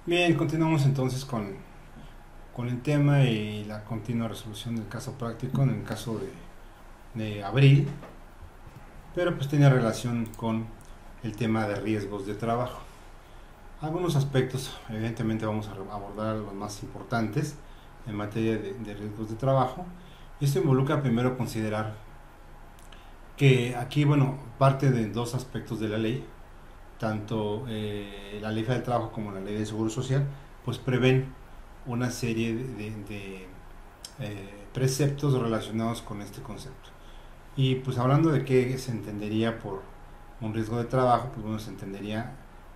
Bien, continuamos entonces con el tema y la continua resolución del caso práctico en el caso de abril, pero pues tiene relación con el tema de riesgos de trabajo. Algunos aspectos, evidentemente vamos a abordar los más importantes en materia de riesgos de trabajo. Esto involucra primero considerar que aquí, bueno, parte de dos aspectos de la ley, tanto la ley del trabajo como la ley del seguro social, pues prevén una serie preceptos relacionados con este concepto. Y pues hablando de qué se entendería por un riesgo de trabajo, pues bueno, se entendería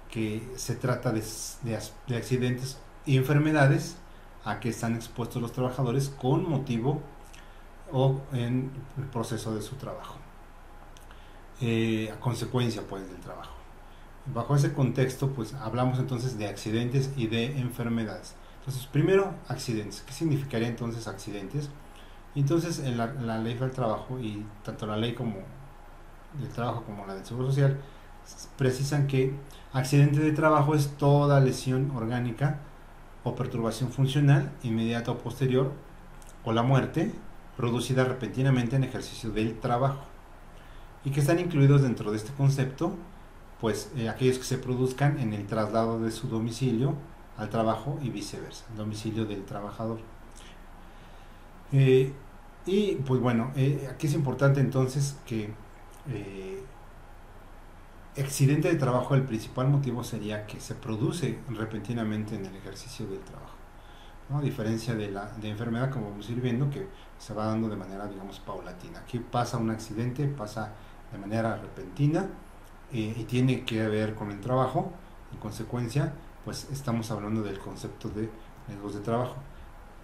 que se trata de accidentes y enfermedades a que están expuestos los trabajadores con motivo o en el proceso de su trabajo, a consecuencia pues del trabajo. Bajo ese contexto, pues hablamos entonces de accidentes y de enfermedades. Entonces, primero, accidentes. ¿Qué significaría entonces accidentes? Entonces, en la ley del trabajo, y tanto la ley como del trabajo como la del seguro social, precisan que accidente de trabajo es toda lesión orgánica o perturbación funcional inmediata o posterior o la muerte producida repentinamente en ejercicio del trabajo, y que están incluidos dentro de este concepto pues aquellos que se produzcan en el traslado de su domicilio al trabajo y viceversa, el domicilio del trabajador. Eh, y pues bueno, aquí es importante entonces que eh, accidente de trabajo, el principal motivo sería que se produce repentinamente en el ejercicio del trabajo, ¿no? A diferencia de enfermedad, como vamos a ir viendo, que se va dando de manera, digamos, paulatina. Aquí pasa un accidente, pasa de manera repentina, y tiene que ver con el trabajo. En consecuencia, pues estamos hablando del concepto de riesgos de trabajo.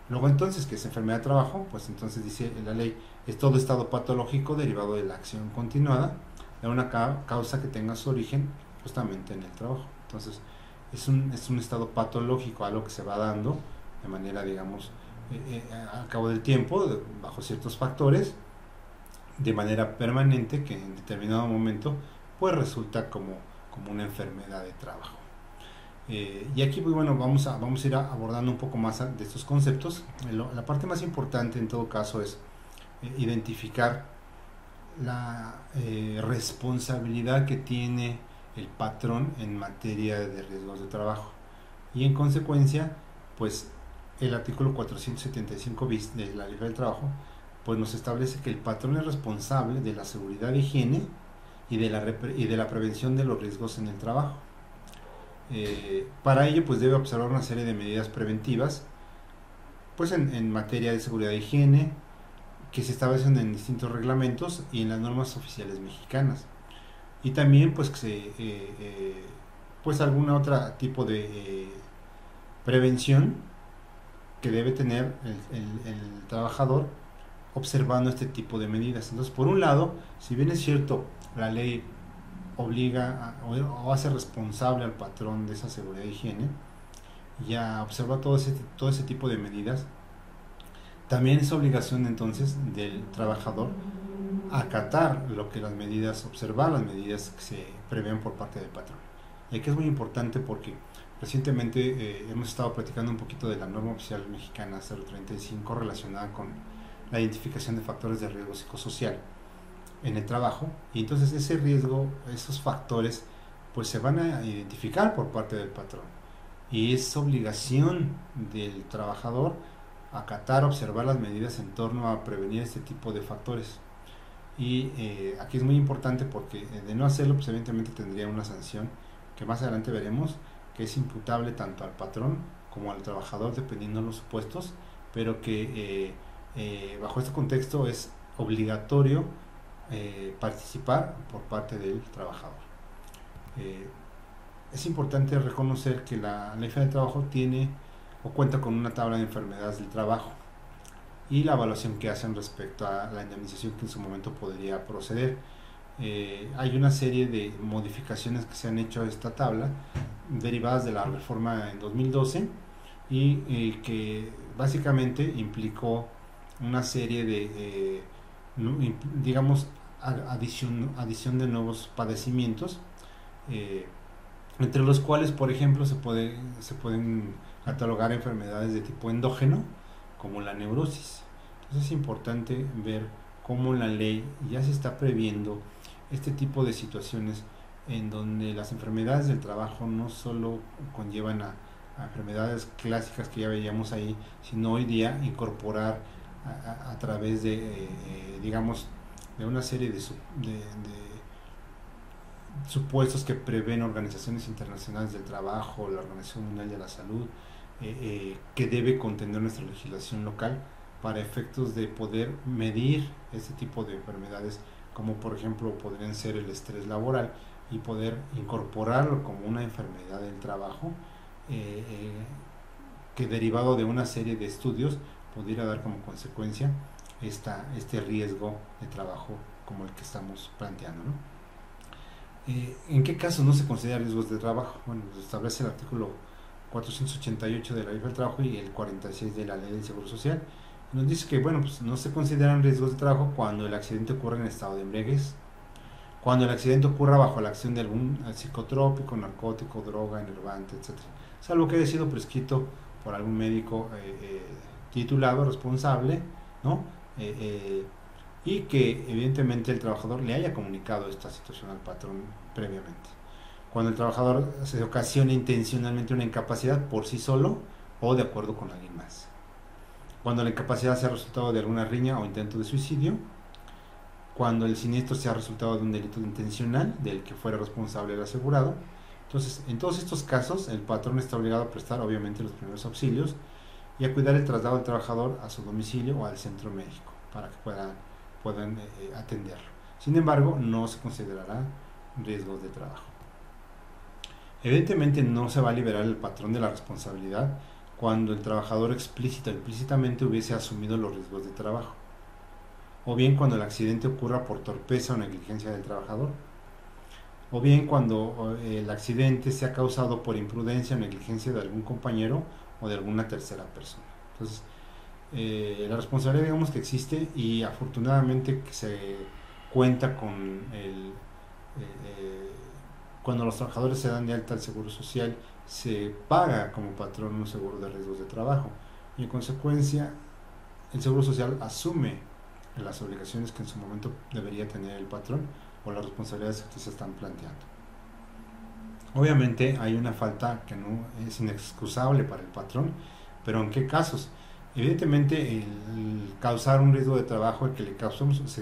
Luego entonces, ¿qué es enfermedad de trabajo? Pues entonces dice la ley, es todo estado patológico derivado de la acción continuada de una causa que tenga su origen justamente en el trabajo. Entonces, es un estado patológico, algo que se va dando de manera, digamos, al cabo del tiempo, bajo ciertos factores, de manera permanente, que en determinado momento pues resulta como una enfermedad de trabajo. Y aquí pues bueno, vamos a ir abordando un poco más de estos conceptos. La parte más importante en todo caso es identificar la responsabilidad que tiene el patrón en materia de riesgos de trabajo. Y en consecuencia, pues el artículo 475 bis de la Ley del Trabajo pues nos establece que el patrón es responsable de la seguridad e higiene y de la prevención de los riesgos en el trabajo. Para ello pues debe observar una serie de medidas preventivas pues en materia de seguridad e higiene que se establecen en distintos reglamentos y en las normas oficiales mexicanas, y también pues pues algún otro tipo de prevención que debe tener el trabajador observando este tipo de medidas. Entonces, por un lado, si bien es cierto, la ley obliga o hace responsable al patrón de esa seguridad e higiene y a observar todo ese tipo de medidas, también es obligación entonces del trabajador acatar lo que las medidas, observar las medidas que se prevén por parte del patrón. Y aquí es muy importante porque recientemente hemos estado platicando un poquito de la norma oficial mexicana 035 relacionada con la identificación de factores de riesgo psicosocial en el trabajo, y entonces ese riesgo, esos factores pues se van a identificar por parte del patrón, y es obligación del trabajador acatar, observar las medidas en torno a prevenir este tipo de factores. Y aquí es muy importante porque de no hacerlo pues evidentemente tendría una sanción que más adelante veremos, que es imputable tanto al patrón como al trabajador dependiendo de los supuestos, pero que bajo este contexto es obligatorio participar por parte del trabajador. Eh, es importante reconocer que la ley federal del trabajo tiene o cuenta con una tabla de enfermedades del trabajo y la evaluación que hacen respecto a la indemnización que en su momento podría proceder. Hay una serie de modificaciones que se han hecho a esta tabla derivadas de la reforma en 2012, y que básicamente implicó una serie de, digamos, adición de nuevos padecimientos, eh, entre los cuales, por ejemplo, se pueden catalogar enfermedades de tipo endógeno, como la neurosis. Entonces es importante ver cómo la ley ya se está previendo este tipo de situaciones en donde las enfermedades del trabajo no solo conllevan a enfermedades clásicas que ya veíamos ahí, sino hoy día incorporar a través de, digamos, de una serie de supuestos que prevén organizaciones internacionales del trabajo, la Organización Mundial de la Salud, que debe contener nuestra legislación local para efectos de poder medir este tipo de enfermedades, como por ejemplo podrían ser el estrés laboral, y poder incorporarlo como una enfermedad del trabajo, eh, eh, que derivado de una serie de estudios pudiera dar como consecuencia este riesgo de trabajo como el que estamos planteando, ¿no? ¿En qué casos no se considera riesgos de trabajo? Bueno, pues establece el artículo 488 de la Ley del Trabajo y el 46 de la Ley del Seguro Social. Nos dice que, bueno, pues no se consideran riesgos de trabajo cuando el accidente ocurre en estado de embriaguez, cuando el accidente ocurra bajo la acción de algún psicotrópico, narcótico, droga, enervante, etcétera, salvo que haya sido prescrito por algún médico titulado, responsable, ¿no? Eh, eh, y que evidentemente el trabajador le haya comunicado esta situación al patrón previamente. Cuando el trabajador se ocasiona intencionalmente una incapacidad por sí solo o de acuerdo con alguien más. Cuando la incapacidad sea resultado de alguna riña o intento de suicidio. Cuando el siniestro sea resultado de un delito intencional del que fuera responsable el asegurado. Entonces, en todos estos casos, el patrón está obligado a prestar obviamente los primeros auxilios y a cuidar el traslado del trabajador a su domicilio o al centro médico para que puedan atenderlo. Sin embargo, no se considerará riesgos de trabajo. Evidentemente no se va a liberar el patrón de la responsabilidad cuando el trabajador explícita o implícitamente hubiese asumido los riesgos de trabajo, o bien cuando el accidente ocurra por torpeza o negligencia del trabajador, o bien cuando el accidente sea causado por imprudencia o negligencia de algún compañero o de alguna tercera persona. Entonces, la responsabilidad digamos que existe y afortunadamente que se cuenta con cuando los trabajadores se dan de alta al seguro social, se paga como patrón un seguro de riesgos de trabajo y en consecuencia el seguro social asume las obligaciones que en su momento debería tener el patrón o las responsabilidades que se están planteando. Obviamente hay una falta que no es inexcusable para el patrón, pero ¿en qué casos? Evidentemente el causar un riesgo de trabajo, el que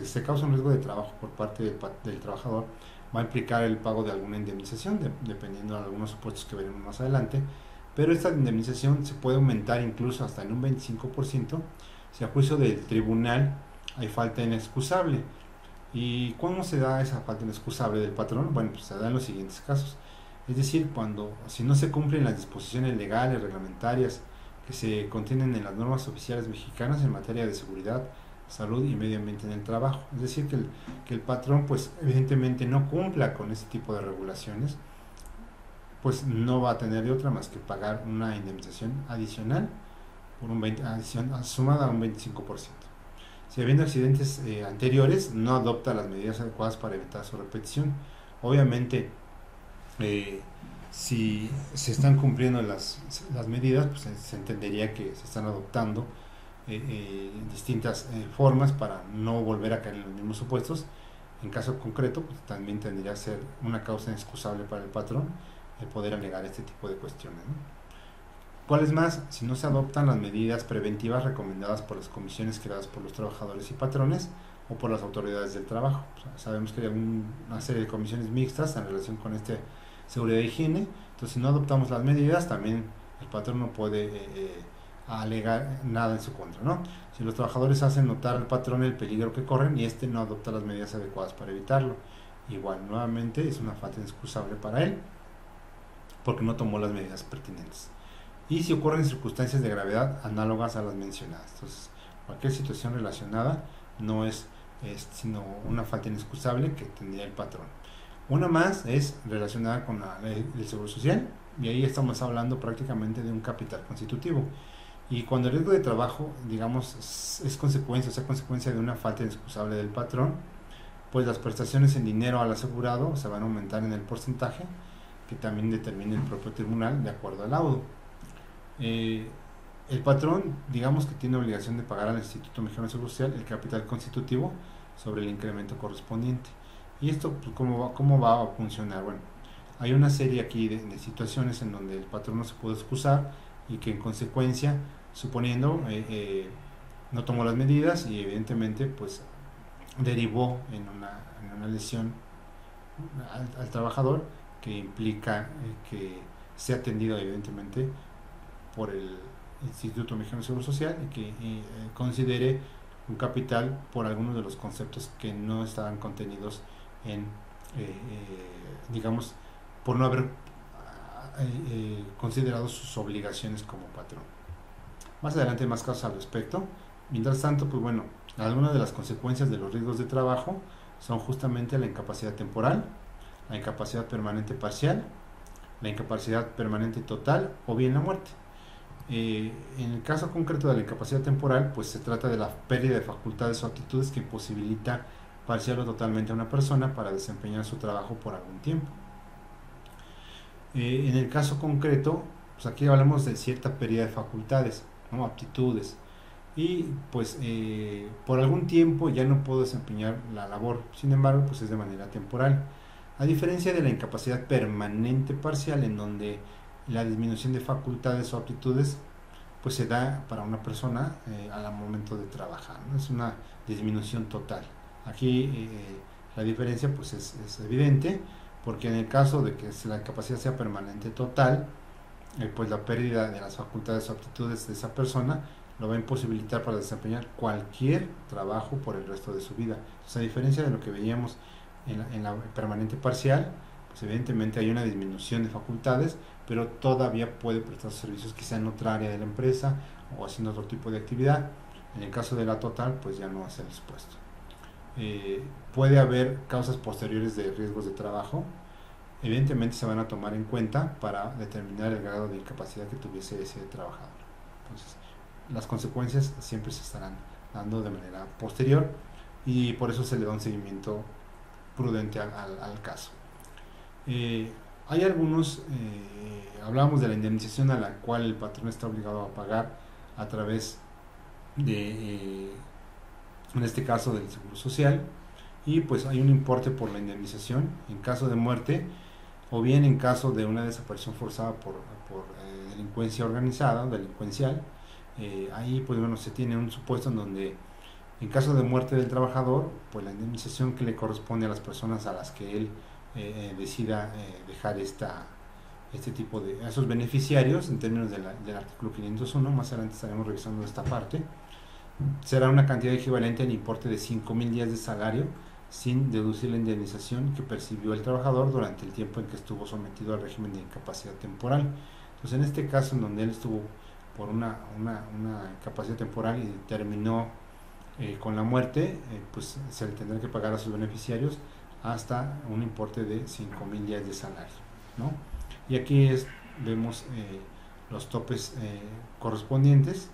se causa un riesgo de trabajo por parte del trabajador, va a implicar el pago de alguna indemnización, dependiendo de algunos supuestos que veremos más adelante, pero esta indemnización se puede aumentar incluso hasta en un 25% si a juicio del tribunal hay falta inexcusable. ¿Y cómo se da esa falta inexcusable del patrón? Bueno, pues se da en los siguientes casos. Es decir, si no se cumplen las disposiciones legales, reglamentarias que se contienen en las normas oficiales mexicanas en materia de seguridad, salud y medio ambiente en el trabajo. Es decir, que el patrón pues evidentemente no cumpla con este tipo de regulaciones, pues no va a tener de otra más que pagar una indemnización adicional por sumada a un 25%. Si habiendo accidentes anteriores, no adopta las medidas adecuadas para evitar su repetición. Obviamente, eh, si se están cumpliendo las medidas, pues se entendería que se están adoptando distintas formas para no volver a caer en los mismos supuestos. En caso concreto, pues también tendría que ser una causa inexcusable para el patrón el poder alegar este tipo de cuestiones, ¿no? ¿Cuáles más? Si no se adoptan las medidas preventivas recomendadas por las comisiones creadas por los trabajadores y patrones o por las autoridades del trabajo. O sea, sabemos que hay una serie de comisiones mixtas en relación con seguridad e higiene. Entonces, si no adoptamos las medidas, también el patrón no puede alegar nada en su contra, ¿no? Si los trabajadores hacen notar al patrón el peligro que corren y este no adopta las medidas adecuadas para evitarlo, igual, nuevamente, es una falta inexcusable para él porque no tomó las medidas pertinentes. Y si ocurren circunstancias de gravedad análogas a las mencionadas. Entonces, cualquier situación relacionada no es sino una falta inexcusable que tendría el patrón. Una más es relacionada con la ley del Seguro Social, y ahí estamos hablando prácticamente de un capital constitutivo. Y cuando el riesgo de trabajo, digamos, es consecuencia de una falta inexcusable del patrón, pues las prestaciones en dinero al asegurado se van a aumentar en el porcentaje que también determine el propio tribunal de acuerdo al laudo. El patrón, digamos que tiene obligación de pagar al Instituto Mexicano de Seguro Social el capital constitutivo sobre el incremento correspondiente. ¿Y esto pues, cómo va a funcionar? Bueno, hay una serie aquí de situaciones en donde el patrón no se puede excusar y que en consecuencia, suponiendo, no tomó las medidas y evidentemente pues derivó en una lesión al trabajador que implica que sea atendido evidentemente por el Instituto Mexicano de Seguro Social y que considere un capital por algunos de los conceptos que no estaban contenidos en, digamos, por no haber considerado sus obligaciones como patrón. Más adelante más casos al respecto. Mientras tanto, pues bueno, algunas de las consecuencias de los riesgos de trabajo son justamente la incapacidad temporal, la incapacidad permanente parcial, la incapacidad permanente total o bien la muerte. En el caso concreto de la incapacidad temporal, pues se trata de la pérdida de facultades o aptitudes que imposibilita parcial o totalmente a una persona para desempeñar su trabajo por algún tiempo. En el caso concreto, pues aquí hablamos de cierta pérdida de facultades, ¿no? Aptitudes, y pues por algún tiempo ya no puedo desempeñar la labor, sin embargo pues es de manera temporal, a diferencia de la incapacidad permanente parcial, en donde la disminución de facultades o aptitudes pues se da para una persona al momento de trabajar, ¿no? Es una disminución total. Aquí la diferencia pues es evidente, porque en el caso de que la incapacidad sea permanente total, pues la pérdida de las facultades o aptitudes de esa persona lo va a imposibilitar para desempeñar cualquier trabajo por el resto de su vida. Entonces, a diferencia de lo que veíamos en la permanente parcial, pues evidentemente hay una disminución de facultades, pero todavía puede prestar servicios quizá en otra área de la empresa o haciendo otro tipo de actividad. En el caso de la total, pues ya no va a ser expuesto. Puede haber causas posteriores de riesgos de trabajo. Evidentemente se van a tomar en cuenta para determinar el grado de incapacidad que tuviese ese trabajador. Entonces, las consecuencias siempre se estarán dando de manera posterior y por eso se le da un seguimiento prudente al caso. Hay algunos, hablábamos de la indemnización a la cual el patrón está obligado a pagar a través de, en este caso, del Seguro Social, y pues hay un importe por la indemnización en caso de muerte o bien en caso de una desaparición forzada por delincuencia organizada o delincuencial. Ahí pues bueno, se tiene un supuesto en donde en caso de muerte del trabajador, pues la indemnización que le corresponde a las personas a las que él decida dejar este tipo de a esos beneficiarios en términos del artículo 501, más adelante estaremos revisando esta parte, será una cantidad equivalente al importe de 5,000 días de salario sin deducir la indemnización que percibió el trabajador durante el tiempo en que estuvo sometido al régimen de incapacidad temporal. Entonces, en este caso, en donde él estuvo por una incapacidad temporal y terminó con la muerte, pues se le tendrá que pagar a sus beneficiarios hasta un importe de 5,000 días de salario, ¿no? Y aquí vemos los topes correspondientes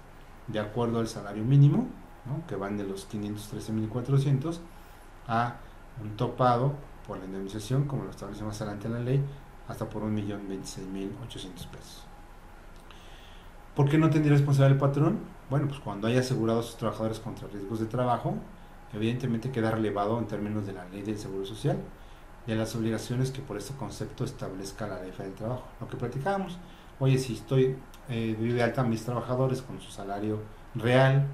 de acuerdo al salario mínimo, ¿no? Que van de los 513.400 a un topado por la indemnización, como lo establece más adelante en la ley, hasta por 1.026.800 pesos. ¿Por qué no tendría responsabilidad el patrón? Bueno, pues cuando haya asegurado a sus trabajadores contra riesgos de trabajo, evidentemente queda relevado en términos de la ley del Seguro Social y de las obligaciones que por este concepto establezca la ley federal del trabajo. Lo que platicábamos, oye, si estoy de alta a mis trabajadores con su salario real,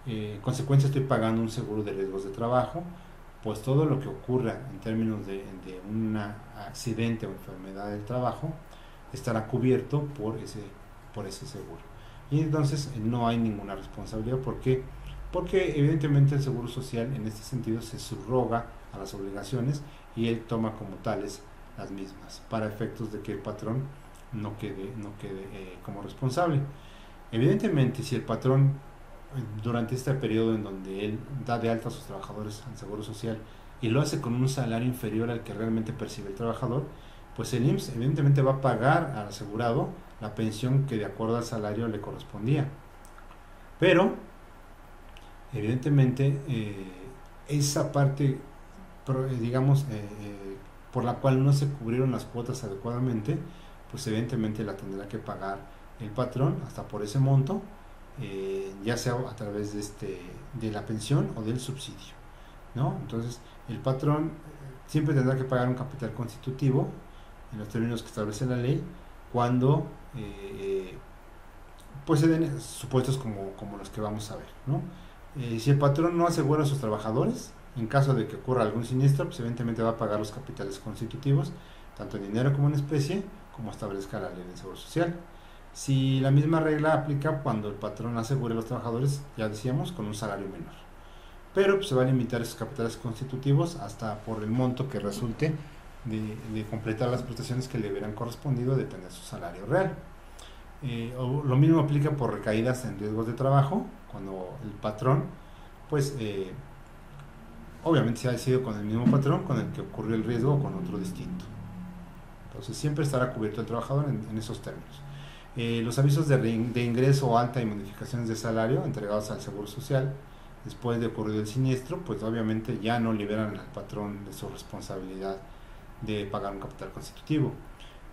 en consecuencia estoy pagando un seguro de riesgos de trabajo, pues todo lo que ocurra en términos de un accidente o enfermedad del trabajo estará cubierto por ese seguro. Y entonces no hay ninguna responsabilidad. ¿Por qué? Porque evidentemente el Seguro Social en este sentido se subroga a las obligaciones y él toma como tales las mismas, para efectos de que el patrón no quede como responsable. Evidentemente, si el patrón durante este periodo en donde él da de alta a sus trabajadores al Seguro Social y lo hace con un salario inferior al que realmente percibe el trabajador, pues el IMSS evidentemente va a pagar al asegurado la pensión que de acuerdo al salario le correspondía. Pero evidentemente esa parte, digamos, por la cual no se cubrieron las cuotas adecuadamente, pues evidentemente la tendrá que pagar el patrón hasta por ese monto, ya sea a través de la pensión o del subsidio, ¿no? Entonces el patrón siempre tendrá que pagar un capital constitutivo en los términos que establece la ley cuando pues se den supuestos como los que vamos a ver, ¿no? Si el patrón no asegura a sus trabajadores, en caso de que ocurra algún siniestro, pues evidentemente va a pagar los capitales constitutivos, tanto en dinero como en especie, como establezca la ley del Seguro Social. Si la misma regla aplica cuando el patrón asegure a los trabajadores, ya decíamos, con un salario menor. Pero pues, se van a limitar esos capitales constitutivos hasta por el monto que resulte de completar las prestaciones que le hubieran correspondido de tener su salario real. Lo mismo aplica por recaídas en riesgos de trabajo, cuando el patrón, pues, obviamente se ha decidido con el mismo patrón con el que ocurrió el riesgo o con otro distinto. Entonces siempre estará cubierto el trabajador en esos términos. Los avisos de ingreso, alta y modificaciones de salario entregados al Seguro Social después de ocurrido el siniestro, pues obviamente ya no liberan al patrón de su responsabilidad de pagar un capital constitutivo.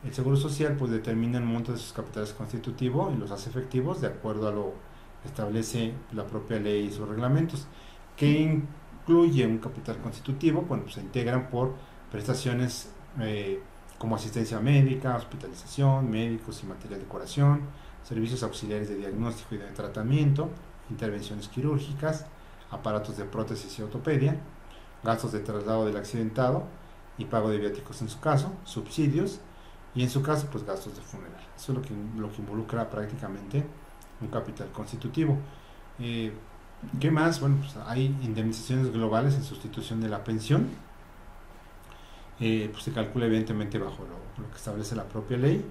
El Seguro Social pues determina el monto de sus capitales constitutivos y los hace efectivos de acuerdo a lo que establece la propia ley y sus reglamentos. ¿Qué incluye un capital constitutivo? Bueno, pues se integran por prestaciones como asistencia médica, hospitalización, médicos y material de curación, servicios auxiliares de diagnóstico y de tratamiento, intervenciones quirúrgicas, aparatos de prótesis y ortopedia, gastos de traslado del accidentado y pago de viáticos en su caso, subsidios y en su caso pues gastos de funeral. Eso es lo que involucra prácticamente un capital constitutivo. ¿Qué más? Bueno, pues hay indemnizaciones globales en sustitución de la pensión. Pues se calcula evidentemente bajo lo que establece la propia ley.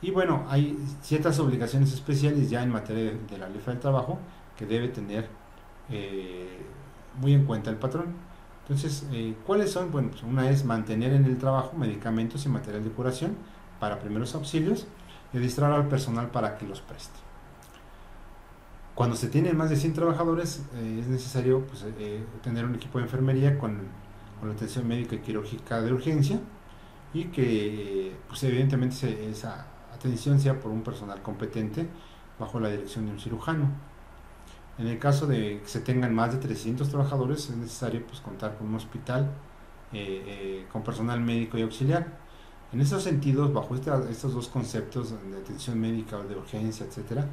Y bueno, hay ciertas obligaciones especiales ya en materia de la ley del trabajo que debe tener muy en cuenta el patrón. Entonces, ¿cuáles son? Bueno, pues una es mantener en el trabajo medicamentos y material de curación para primeros auxilios y adiestrar al personal para que los preste. Cuando se tienen más de 100 trabajadores, es necesario pues, tener un equipo de enfermería con la atención médica y quirúrgica de urgencia y que pues, evidentemente esa atención sea por un personal competente bajo la dirección de un cirujano. En el caso de que se tengan más de 300 trabajadores es necesario pues, contar con un hospital con personal médico y auxiliar. En esos sentidos, bajo estos dos conceptos de atención médica o de urgencia, etcétera,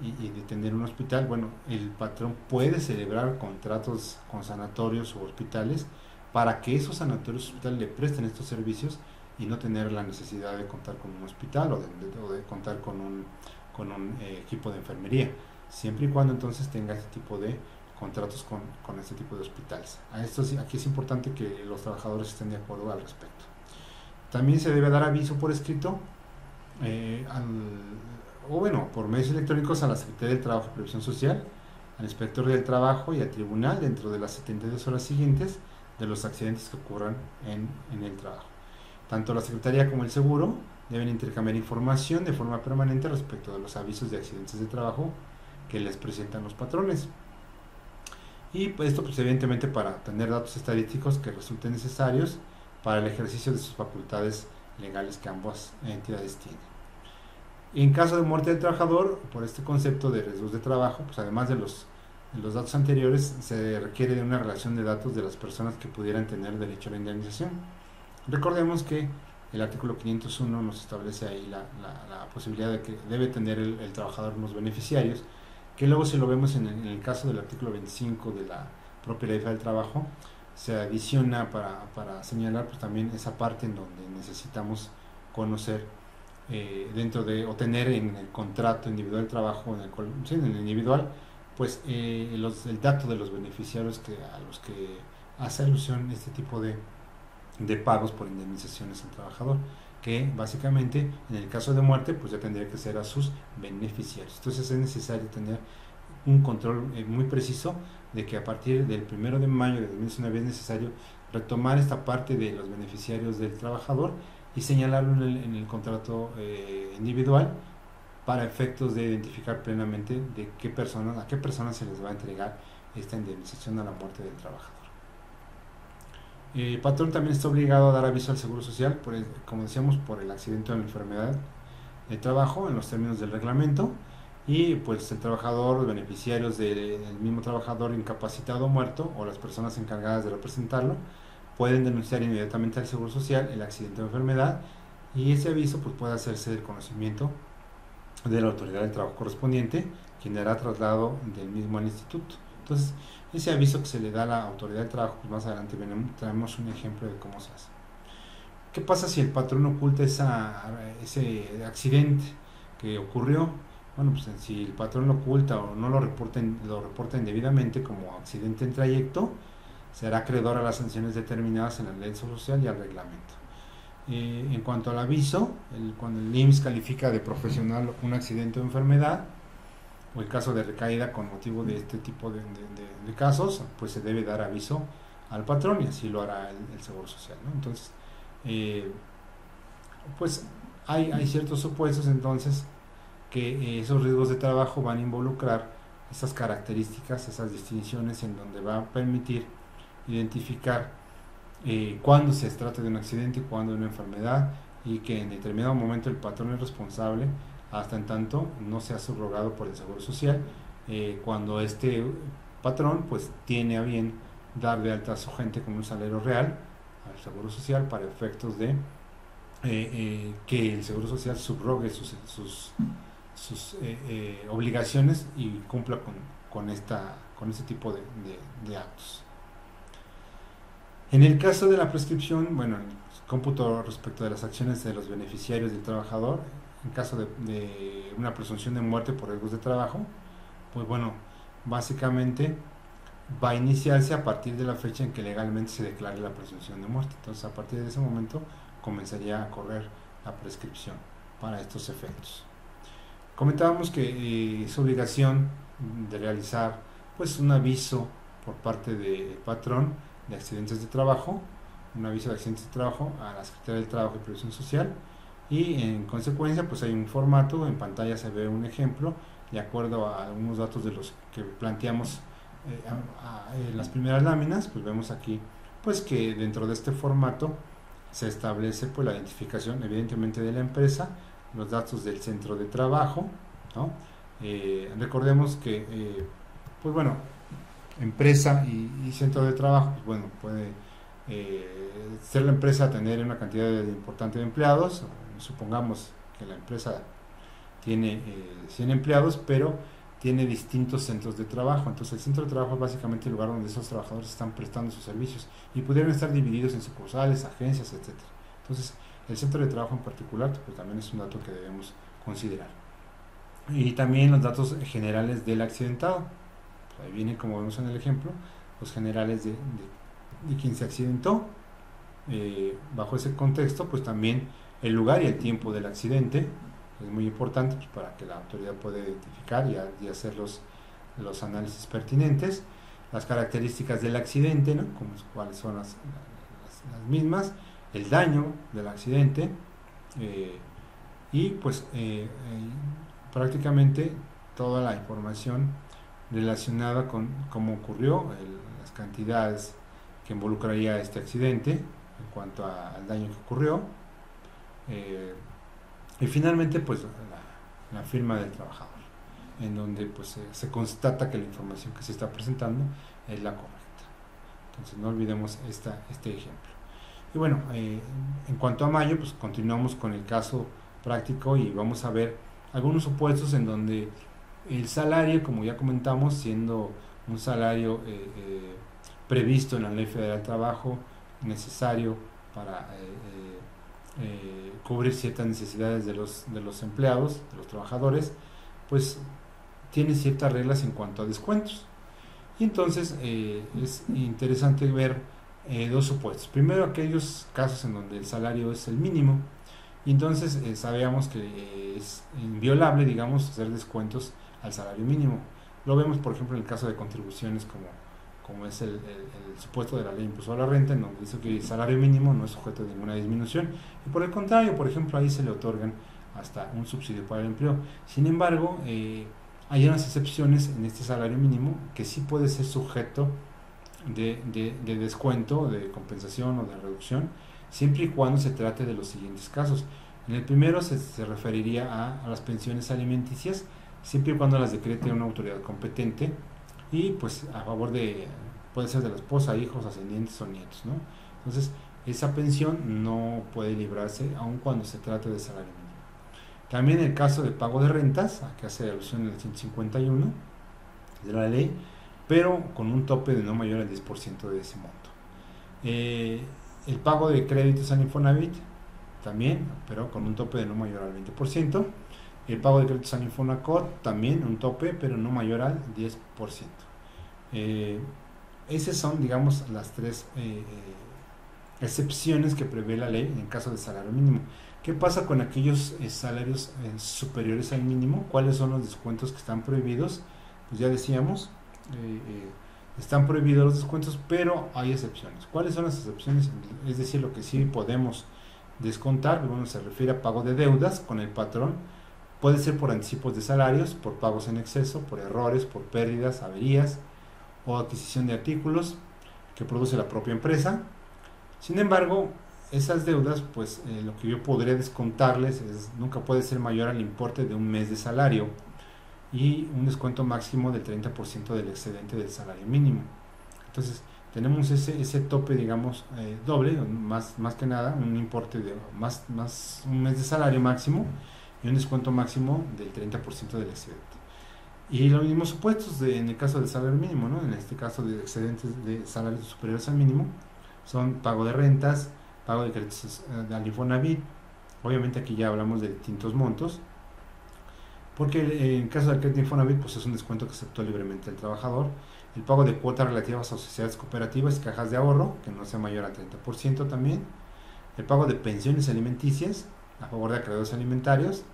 y de tener un hospital, bueno, el patrón puede celebrar contratos con sanatorios o hospitales para que esos sanatorios o hospitales le presten estos servicios y no tener la necesidad de contar con un hospital o de contar con un equipo de enfermería, siempre y cuando entonces tenga este tipo de contratos con este tipo de hospitales. Aquí es importante que los trabajadores estén de acuerdo al respecto. También se debe dar aviso por escrito por medios electrónicos a la Secretaría del Trabajo y Previsión Social, al Inspector del Trabajo y al Tribunal dentro de las 72 horas siguientes de los accidentes que ocurran en el trabajo. Tanto la Secretaría como el Seguro deben intercambiar información de forma permanente respecto de los avisos de accidentes de trabajo que les presentan los patrones. Y pues, esto pues evidentemente para tener datos estadísticos que resulten necesarios para el ejercicio de sus facultades legales que ambas entidades tienen. En caso de muerte del trabajador, por este concepto de riesgos de trabajo, pues además de los datos anteriores, se requiere de una relación de datos de las personas que pudieran tener derecho a la indemnización. Recordemos que el artículo 501 nos establece ahí la posibilidad de que debe tener el trabajador unos beneficiarios, que luego si lo vemos en el caso del artículo 25 de la propia ley del trabajo, se adiciona para señalar pues también esa parte en donde necesitamos conocer o tener en el contrato individual de trabajo, en el individual, pues el dato de los beneficiarios a los que hace alusión este tipo de pagos por indemnizaciones al trabajador, que básicamente en el caso de muerte pues ya tendría que ser a sus beneficiarios. Entonces es necesario tener un control muy preciso de que a partir del 1 de mayo de 2019 es necesario retomar esta parte de los beneficiarios del trabajador y señalarlo en el contrato individual para efectos de identificar plenamente a qué personas se les va a entregar esta indemnización a la muerte del trabajador. El patrón también está obligado a dar aviso al Seguro Social, como decíamos, por el accidente o la enfermedad de trabajo en los términos del reglamento, y pues el trabajador, los beneficiarios del mismo trabajador incapacitado o muerto o las personas encargadas de representarlo pueden denunciar inmediatamente al Seguro Social el accidente o enfermedad, y ese aviso pues puede hacerse del conocimiento de la autoridad del trabajo correspondiente, quien hará traslado del mismo al instituto. Entonces, ese aviso que se le da a la autoridad del trabajo, pues más adelante traemos un ejemplo de cómo se hace. ¿Qué pasa si el patrón oculta ese accidente que ocurrió? Bueno, pues si el patrón lo oculta o no lo reporta indebidamente como accidente en trayecto, será acreedor a las sanciones determinadas en la ley social y al reglamento. En cuanto al aviso, cuando el IMSS califica de profesional un accidente o enfermedad, o el caso de recaída con motivo de este tipo de casos, pues se debe dar aviso al patrón y así lo hará el Seguro Social, ¿no? Entonces, pues hay ciertos supuestos entonces que esos riesgos de trabajo van a involucrar esas características, esas distinciones en donde va a permitir identificar cuándo se trata de un accidente y cuándo de una enfermedad, y que en determinado momento el patrón es responsable hasta en tanto no sea subrogado por el Seguro Social, cuando este patrón pues tiene a bien dar de alta a su gente con un salario real al Seguro Social para efectos de que el Seguro Social subrogue sus obligaciones y cumpla con este tipo de actos. En el caso de la prescripción, bueno, el cómputo respecto de las acciones de los beneficiarios del trabajador, en caso de una presunción de muerte por riesgos de trabajo, pues bueno, básicamente va a iniciarse a partir de la fecha en que legalmente se declare la presunción de muerte. Entonces, a partir de ese momento comenzaría a correr la prescripción para estos efectos. Comentábamos que es obligación de realizar pues un aviso por parte del patrón de accidentes de trabajo, un aviso de accidentes de trabajo a la Secretaría del Trabajo y Previsión Social, y en consecuencia pues hay un formato, en pantalla se ve un ejemplo de acuerdo a algunos datos de los que planteamos en las primeras láminas. Pues vemos aquí pues que dentro de este formato se establece pues la identificación evidentemente de la empresa, los datos del centro de trabajo, ¿no? Recordemos que pues bueno, empresa y centro de trabajo, pues bueno, puede ser la empresa tener una cantidad importante de empleados. Supongamos que la empresa tiene 100 empleados, pero tiene distintos centros de trabajo. Entonces el centro de trabajo es básicamente el lugar donde esos trabajadores están prestando sus servicios, y pudieran estar divididos en sucursales, agencias, etcétera. Entonces el centro de trabajo en particular pues también es un dato que debemos considerar. Y también los datos generales del accidentado. Pues ahí viene, como vemos en el ejemplo, los generales de quien se accidentó. Bajo ese contexto pues también el lugar y el tiempo del accidente es muy importante, pues, para que la autoridad pueda identificar y hacer los análisis pertinentes. Las características del accidente, ¿no? Como cuáles son las mismas, el daño del accidente, y pues prácticamente toda la información relacionada con cómo ocurrió, las cantidades que involucraría este accidente en cuanto al daño que ocurrió, y finalmente pues la firma del trabajador, en donde pues se constata que la información que se está presentando es la correcta. Entonces no olvidemos este ejemplo. Y bueno, en cuanto a mayo, pues continuamos con el caso práctico y vamos a ver algunos supuestos en donde el salario, como ya comentamos, siendo un salario previsto en la Ley Federal del Trabajo, necesario para cubrir ciertas necesidades de los empleados, de los trabajadores, pues tiene ciertas reglas en cuanto a descuentos. Y entonces es interesante ver dos supuestos. Primero, aquellos casos en donde el salario es el mínimo, y entonces sabíamos que es inviolable, digamos, hacer descuentos al salario mínimo. Lo vemos, por ejemplo, en el caso de contribuciones, como es el supuesto de la ley impuesto a la renta, en donde dice que el salario mínimo no es sujeto de ninguna disminución, y por el contrario, por ejemplo, ahí se le otorgan hasta un subsidio para el empleo. Sin embargo, hay unas excepciones en este salario mínimo que sí puede ser sujeto de descuento, de compensación o de reducción, siempre y cuando se trate de los siguientes casos. En el primero se referiría a las pensiones alimenticias, siempre y cuando las decrete una autoridad competente y pues a favor de, puede ser de la esposa, hijos, ascendientes o nietos, ¿no? Entonces, esa pensión no puede librarse aun cuando se trate de salario mínimo. También el caso de pago de rentas, a que hace alusión en el 151 de la ley, pero con un tope de no mayor al 10% de ese monto. El pago de créditos al Infonavit, también, pero con un tope de no mayor al 20%. El pago de créditos al Infonacot, también un tope, pero no mayor al 10%. Esas son, digamos, las tres excepciones que prevé la ley en caso de salario mínimo. ¿Qué pasa con aquellos salarios superiores al mínimo? ¿Cuáles son los descuentos que están prohibidos? Pues ya decíamos, están prohibidos los descuentos, pero hay excepciones. ¿Cuáles son las excepciones? Es decir, lo que sí podemos descontar, bueno, se refiere a pago de deudas con el patrón, puede ser por anticipos de salarios, por pagos en exceso, por errores, por pérdidas, averías o adquisición de artículos que produce la propia empresa. Sin embargo, esas deudas, pues lo que yo podría descontarles nunca puede ser mayor al importe de un mes de salario y un descuento máximo del 30% del excedente del salario mínimo. Entonces, tenemos ese tope, digamos, doble, más que nada, un importe de más un mes de salario máximo y un descuento máximo del 30% del excedente. Y los mismos supuestos en el caso del salario mínimo, ¿no? En este caso de excedentes de salarios superiores al mínimo, son pago de rentas, pago de créditos al Infonavit. Obviamente aquí ya hablamos de distintos montos, porque en caso del crédito Infonavit, pues es un descuento que aceptó libremente el trabajador. El pago de cuotas relativas a sociedades cooperativas y cajas de ahorro, que no sea mayor al 30% también. El pago de pensiones alimenticias a favor de acreedores alimentarios,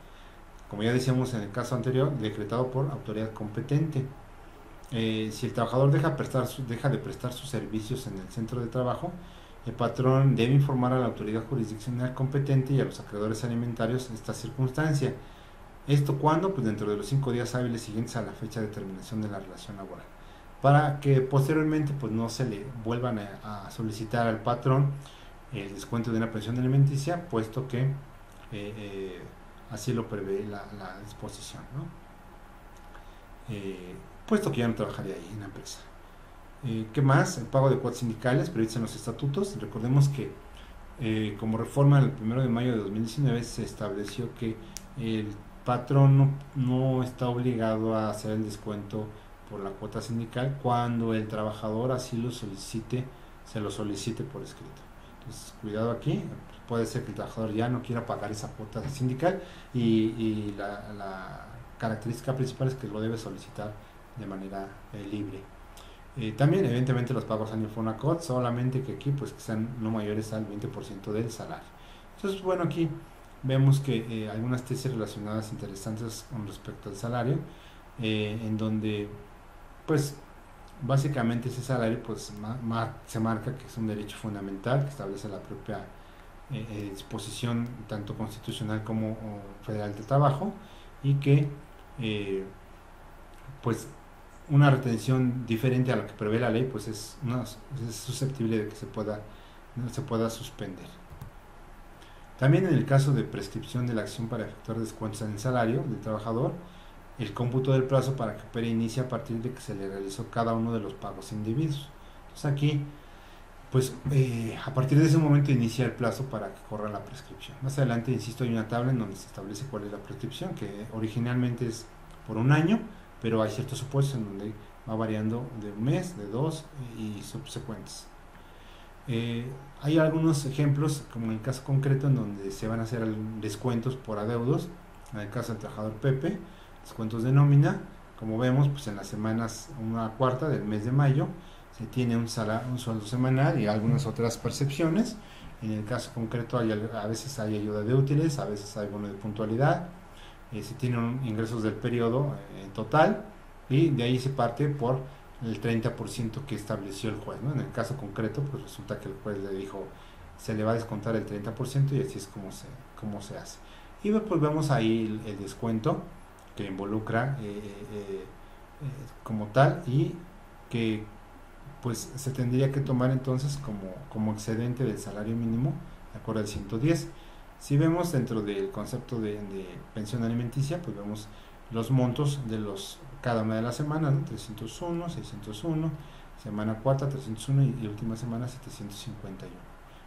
como ya decíamos en el caso anterior, decretado por autoridad competente. Si el trabajador deja de prestar sus servicios en el centro de trabajo, el patrón debe informar a la autoridad jurisdiccional competente y a los acreedores alimentarios esta circunstancia. ¿Esto cuándo? Pues dentro de los 5 días hábiles siguientes a la fecha de terminación de la relación laboral, para que posteriormente pues no se le vuelvan a solicitar al patrón el descuento de una pensión alimenticia, puesto que así lo prevé la disposición, ¿no? Puesto que ya no trabajaría ahí en la empresa. ¿Qué más? El pago de cuotas sindicales previstas en los estatutos. Recordemos que como reforma el 1 de mayo de 2019 se estableció que el patrón no está obligado a hacer el descuento por la cuota sindical cuando el trabajador así lo solicite, se lo solicite por escrito. Entonces, cuidado aquí, puede ser que el trabajador ya no quiera pagar esa cuota sindical y la característica principal es que lo debe solicitar de manera libre. También, evidentemente, los pagos al Infonacot, solamente que aquí pues que sean no mayores al 20% del salario. Entonces, bueno, aquí vemos que algunas tesis relacionadas interesantes con respecto al salario, en donde pues básicamente ese salario pues se marca que es un derecho fundamental que establece la propia disposición tanto constitucional como federal del trabajo, y que pues una retención diferente a lo que prevé la ley pues es susceptible de que se pueda suspender. También en el caso de prescripción de la acción para efectuar descuentos en el salario del trabajador, el cómputo del plazo para que opere inicia a partir de que se le realizó cada uno de los pagos individuos. Entonces aquí, pues a partir de ese momento inicia el plazo para que corra la prescripción. Más adelante, insisto, hay una tabla en donde se establece cuál es la prescripción, que originalmente es por un año, pero hay ciertos supuestos en donde va variando de un mes, de 2 y subsecuentes. Hay algunos ejemplos, como en el caso concreto, en donde se van a hacer descuentos por adeudos. En el caso del trabajador Pepe, descuentos de nómina, como vemos, pues en las semanas 1/4 del mes de mayo se tiene un sueldo semanal y algunas otras percepciones. En el caso concreto a veces hay ayuda de útiles, a veces hay bono de puntualidad, se tienen ingresos del periodo en total, y de ahí se parte por el 30% que estableció el juez, ¿no? En el caso concreto, pues resulta que el juez le dijo se le va a descontar el 30% y así es como se hace. Y pues vemos ahí el descuento que involucra como tal, y que pues se tendría que tomar entonces como excedente del salario mínimo, de acuerdo al 110. Si vemos dentro del concepto de pensión alimenticia, pues vemos los montos de cada una de las semanas, ¿no? 301, 601, semana cuarta 301 y última semana 751.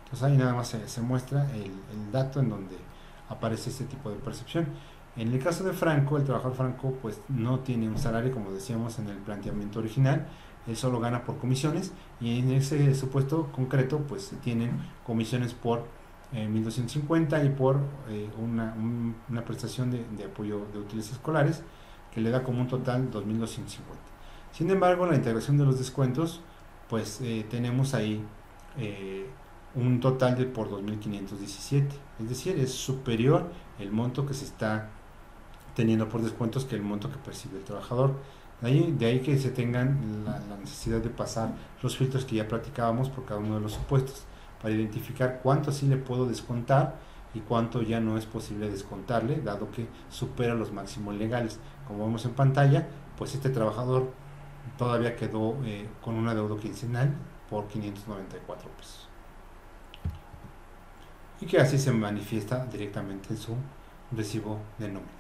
Entonces ahí nada más se muestra el dato en donde aparece este tipo de percepción. En el caso de Franco, el trabajador franco pues no tiene un salario, como decíamos en el planteamiento original, él solo gana por comisiones, y en ese supuesto concreto pues se tienen comisiones por 1250 y por una prestación de apoyo de útiles escolares que le da como un total 2250. Sin embargo, la integración de los descuentos, pues tenemos ahí un total de por 2517, es decir, es superior el monto que se está teniendo por descuentos que el monto que percibe el trabajador. De ahí que se tengan la necesidad de pasar los filtros que ya platicábamos por cada uno de los supuestos, para identificar cuánto sí le puedo descontar y cuánto ya no es posible descontarle, dado que supera los máximos legales. Como vemos en pantalla, pues este trabajador todavía quedó con un adeudo quincenal por 594 pesos. Y que así se manifiesta directamente en su recibo de nómina.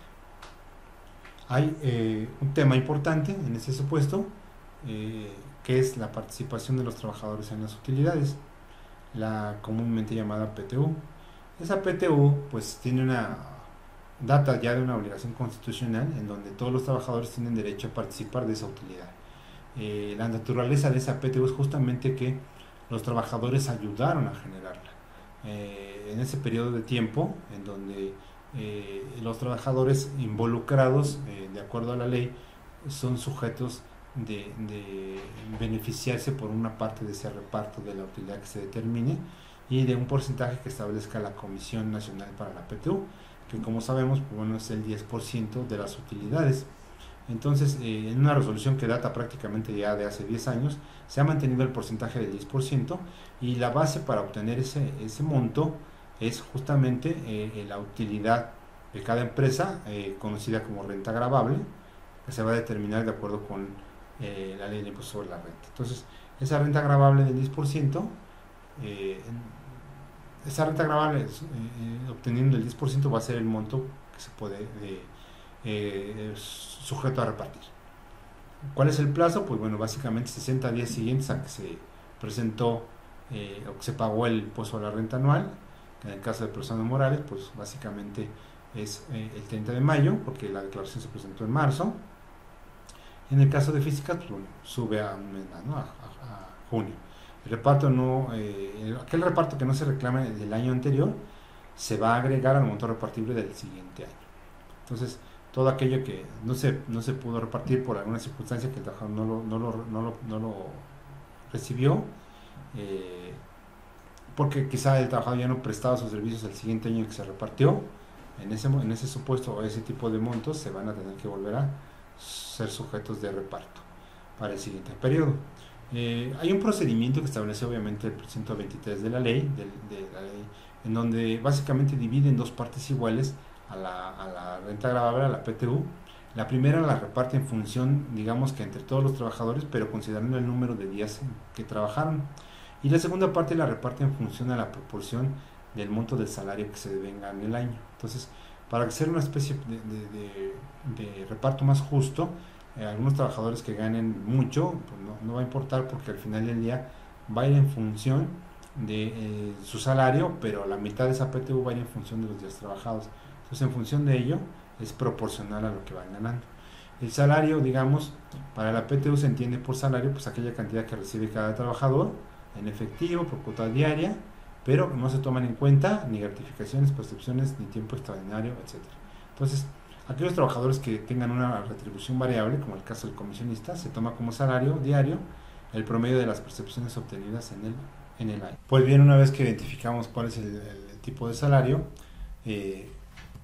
Hay un tema importante en este supuesto, que es la participación de los trabajadores en las utilidades, la comúnmente llamada PTU. Esa PTU pues tiene data ya de una obligación constitucional en donde todos los trabajadores tienen derecho a participar de esa utilidad. La naturaleza de esa PTU es justamente que los trabajadores ayudaron a generarla. En ese periodo de tiempo en donde los trabajadores involucrados, de acuerdo a la ley, son sujetos de beneficiarse por una parte de ese reparto de la utilidad que se determine y de un porcentaje que establezca la Comisión Nacional para la PTU, que como sabemos, pues bueno, es el 10% de las utilidades. Entonces, en una resolución que data prácticamente ya de hace 10 años, se ha mantenido el porcentaje del 10%, y la base para obtener ese monto es justamente la utilidad de cada empresa, conocida como renta gravable, que se va a determinar de acuerdo con la ley de impuesto sobre la renta. Entonces, esa renta gravable del 10%, esa renta gravable obteniendo el 10% va a ser el monto que se puede sujeto a repartir. ¿Cuál es el plazo? Pues bueno, básicamente 60 días siguientes a que se presentó o que se pagó el impuesto a la renta anual. En el caso de personas morales, pues básicamente es el 30 de mayo, porque la declaración se presentó en marzo. En el caso de físicas, pues bueno, sube a un mes más, ¿no? a junio. El reparto aquel reparto que no se reclame del año anterior se va a agregar al monto repartible del siguiente año. Entonces, todo aquello que no se pudo repartir por alguna circunstancia que el trabajador no lo recibió, porque quizá el trabajador ya no prestaba sus servicios el siguiente año que se repartió, en ese supuesto o ese tipo de montos se van a tener que volver a ser sujetos de reparto para el siguiente periodo. Hay un procedimiento que establece obviamente el 123 de la ley, en donde básicamente divide en dos partes iguales a la renta gravable, a la PTU. La primera la reparte en función, digamos que entre todos los trabajadores, pero considerando el número de días que trabajaron. Y la segunda parte la reparte en función a la proporción del monto del salario que se devenga en el año. Entonces, para hacer una especie de reparto más justo, algunos trabajadores que ganen mucho, pues no va a importar, porque al final del día va a ir en función de su salario, pero la mitad de esa PTU va a ir en función de los días trabajados. Entonces, en función de ello, es proporcional a lo que van ganando. El salario, digamos, para la PTU se entiende por salario, pues aquella cantidad que recibe cada trabajador en efectivo, por cuota diaria, pero no se toman en cuenta ni gratificaciones, percepciones, ni tiempo extraordinario, etc. Entonces, aquellos trabajadores que tengan una retribución variable, como el caso del comisionista, se toma como salario diario el promedio de las percepciones obtenidas en el año. Pues bien, una vez que identificamos cuál es el tipo de salario,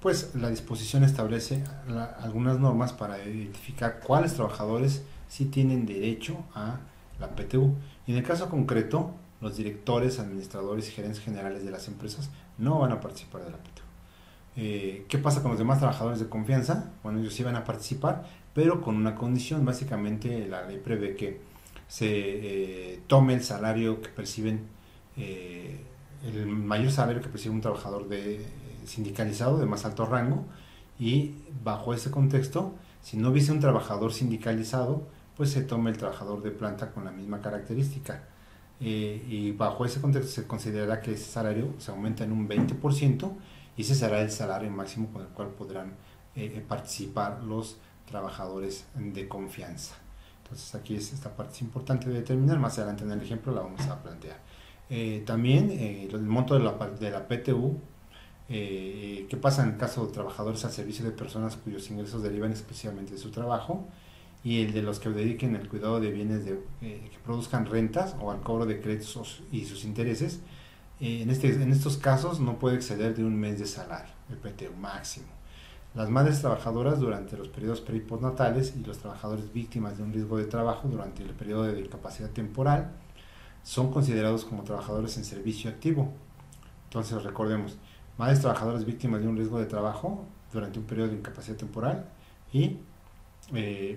pues la disposición establece algunas normas para identificar cuáles trabajadores sí tienen derecho a la PTU. Y en el caso concreto, los directores, administradores y gerentes generales de las empresas no van a participar de la PTU. ¿Qué pasa con los demás trabajadores de confianza? Bueno, ellos sí van a participar, pero con una condición. Básicamente la ley prevé que se tome el salario que perciben, el mayor salario que percibe un trabajador sindicalizado de más alto rango, y bajo ese contexto, si no hubiese un trabajador sindicalizado, pues se tome el trabajador de planta con la misma característica. Y bajo ese contexto se considerará que ese salario se aumenta en un 20%, y ese será el salario máximo con el cual podrán participar los trabajadores de confianza. Entonces aquí esta parte es importante de determinar, más adelante en el ejemplo la vamos a plantear. También el monto de la PTU, qué pasa en el caso de trabajadores al servicio de personas cuyos ingresos derivan exclusivamente de su trabajo, y el de los que dediquen el cuidado de bienes que produzcan rentas o al cobro de créditos y sus intereses. En estos casos no puede exceder de un mes de salario, el PTU máximo. Las madres trabajadoras durante los periodos pre y postnatales, y los trabajadores víctimas de un riesgo de trabajo durante el periodo de incapacidad temporal, son considerados como trabajadores en servicio activo. Entonces recordemos, madres trabajadoras víctimas de un riesgo de trabajo durante un periodo de incapacidad temporal, y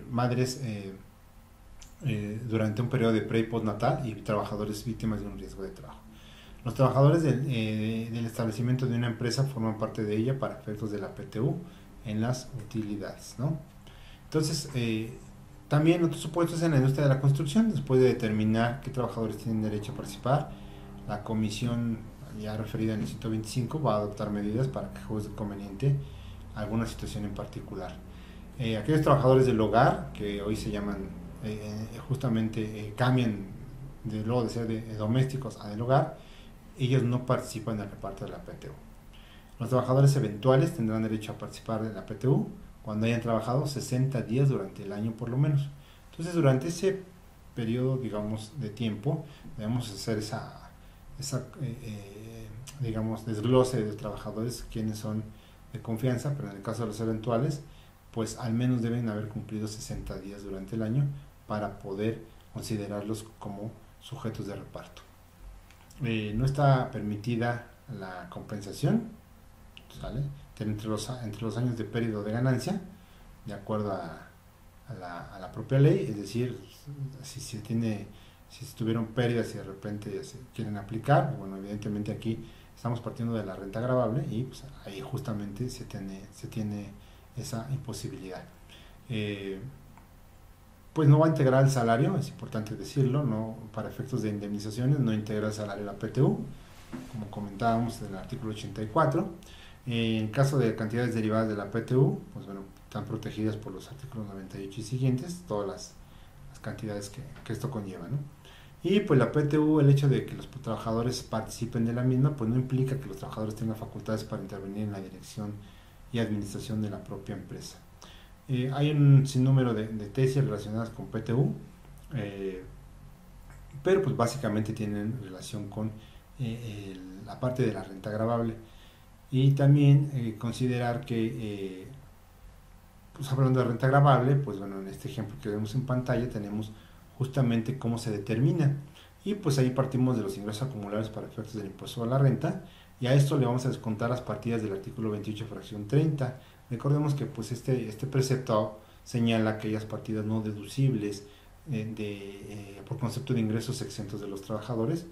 madres durante un periodo de pre y postnatal, y trabajadores víctimas de un riesgo de trabajo. Los trabajadores del establecimiento de una empresa forman parte de ella para efectos de la PTU en las utilidades, ¿no? Entonces, también otros supuestos en la industria de la construcción. Después de determinar qué trabajadores tienen derecho a participar, la comisión ya referida en el 125 va a adoptar medidas para que juzgue conveniente alguna situación en particular. Aquellos trabajadores del hogar, que hoy se llaman, cambian luego de ser de domésticos a del hogar, ellos no participan en el reparto de la PTU. Los trabajadores eventuales tendrán derecho a participar de la PTU cuando hayan trabajado 60 días durante el año por lo menos. Entonces, durante ese periodo, digamos, de tiempo, debemos hacer digamos, desglose de trabajadores, quienes son de confianza, pero en el caso de los eventuales, pues al menos deben haber cumplido 60 días durante el año para poder considerarlos como sujetos de reparto. No está permitida la compensación, ¿sale?, entre los años de pérdida o de ganancia, de acuerdo a la propia ley. Es decir, si tuvieron pérdidas y de repente se quieren aplicar, bueno, evidentemente aquí estamos partiendo de la renta gravable, y pues ahí justamente se tiene esa imposibilidad. Pues no va a integrar el salario, es importante decirlo, no, para efectos de indemnizaciones no integra el salario la PTU, como comentábamos en el artículo 84. En caso de cantidades derivadas de la PTU, pues bueno, están protegidas por los artículos 98 y siguientes, todas las cantidades que esto conlleva, ¿no? Y pues la PTU, el hecho de que los trabajadores participen de la misma, pues no implica que los trabajadores tengan facultades para intervenir en la dirección y administración de la propia empresa. Hay un sinnúmero de tesis relacionadas con PTU, pero pues básicamente tienen relación con la parte de la renta gravable. Y también considerar que, pues hablando de renta gravable, pues bueno, en este ejemplo que vemos en pantalla tenemos justamente cómo se determina, y pues ahí partimos de los ingresos acumulables para efectos del impuesto a la renta, y a esto le vamos a descontar las partidas del artículo 28 fracción 30. Recordemos que pues este precepto señala aquellas partidas no deducibles por concepto de ingresos exentos de los trabajadores,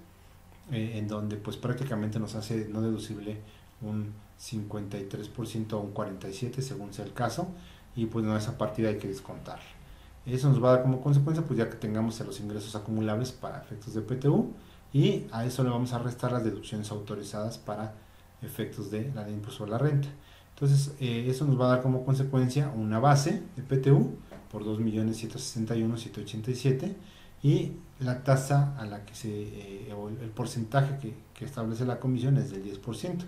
en donde pues prácticamente nos hace no deducible un 53% o un 47% según sea el caso, y pues no, esa partida hay que descontar. Eso nos va a dar como consecuencia, pues ya que tengamos los ingresos acumulables para efectos de PTU, y a eso le vamos a restar las deducciones autorizadas para efectos de la ley de impuesto a la renta. Entonces, eso nos va a dar como consecuencia una base de PTU por 2.161.787, y la tasa a la que o el porcentaje que establece la comisión es del 10%.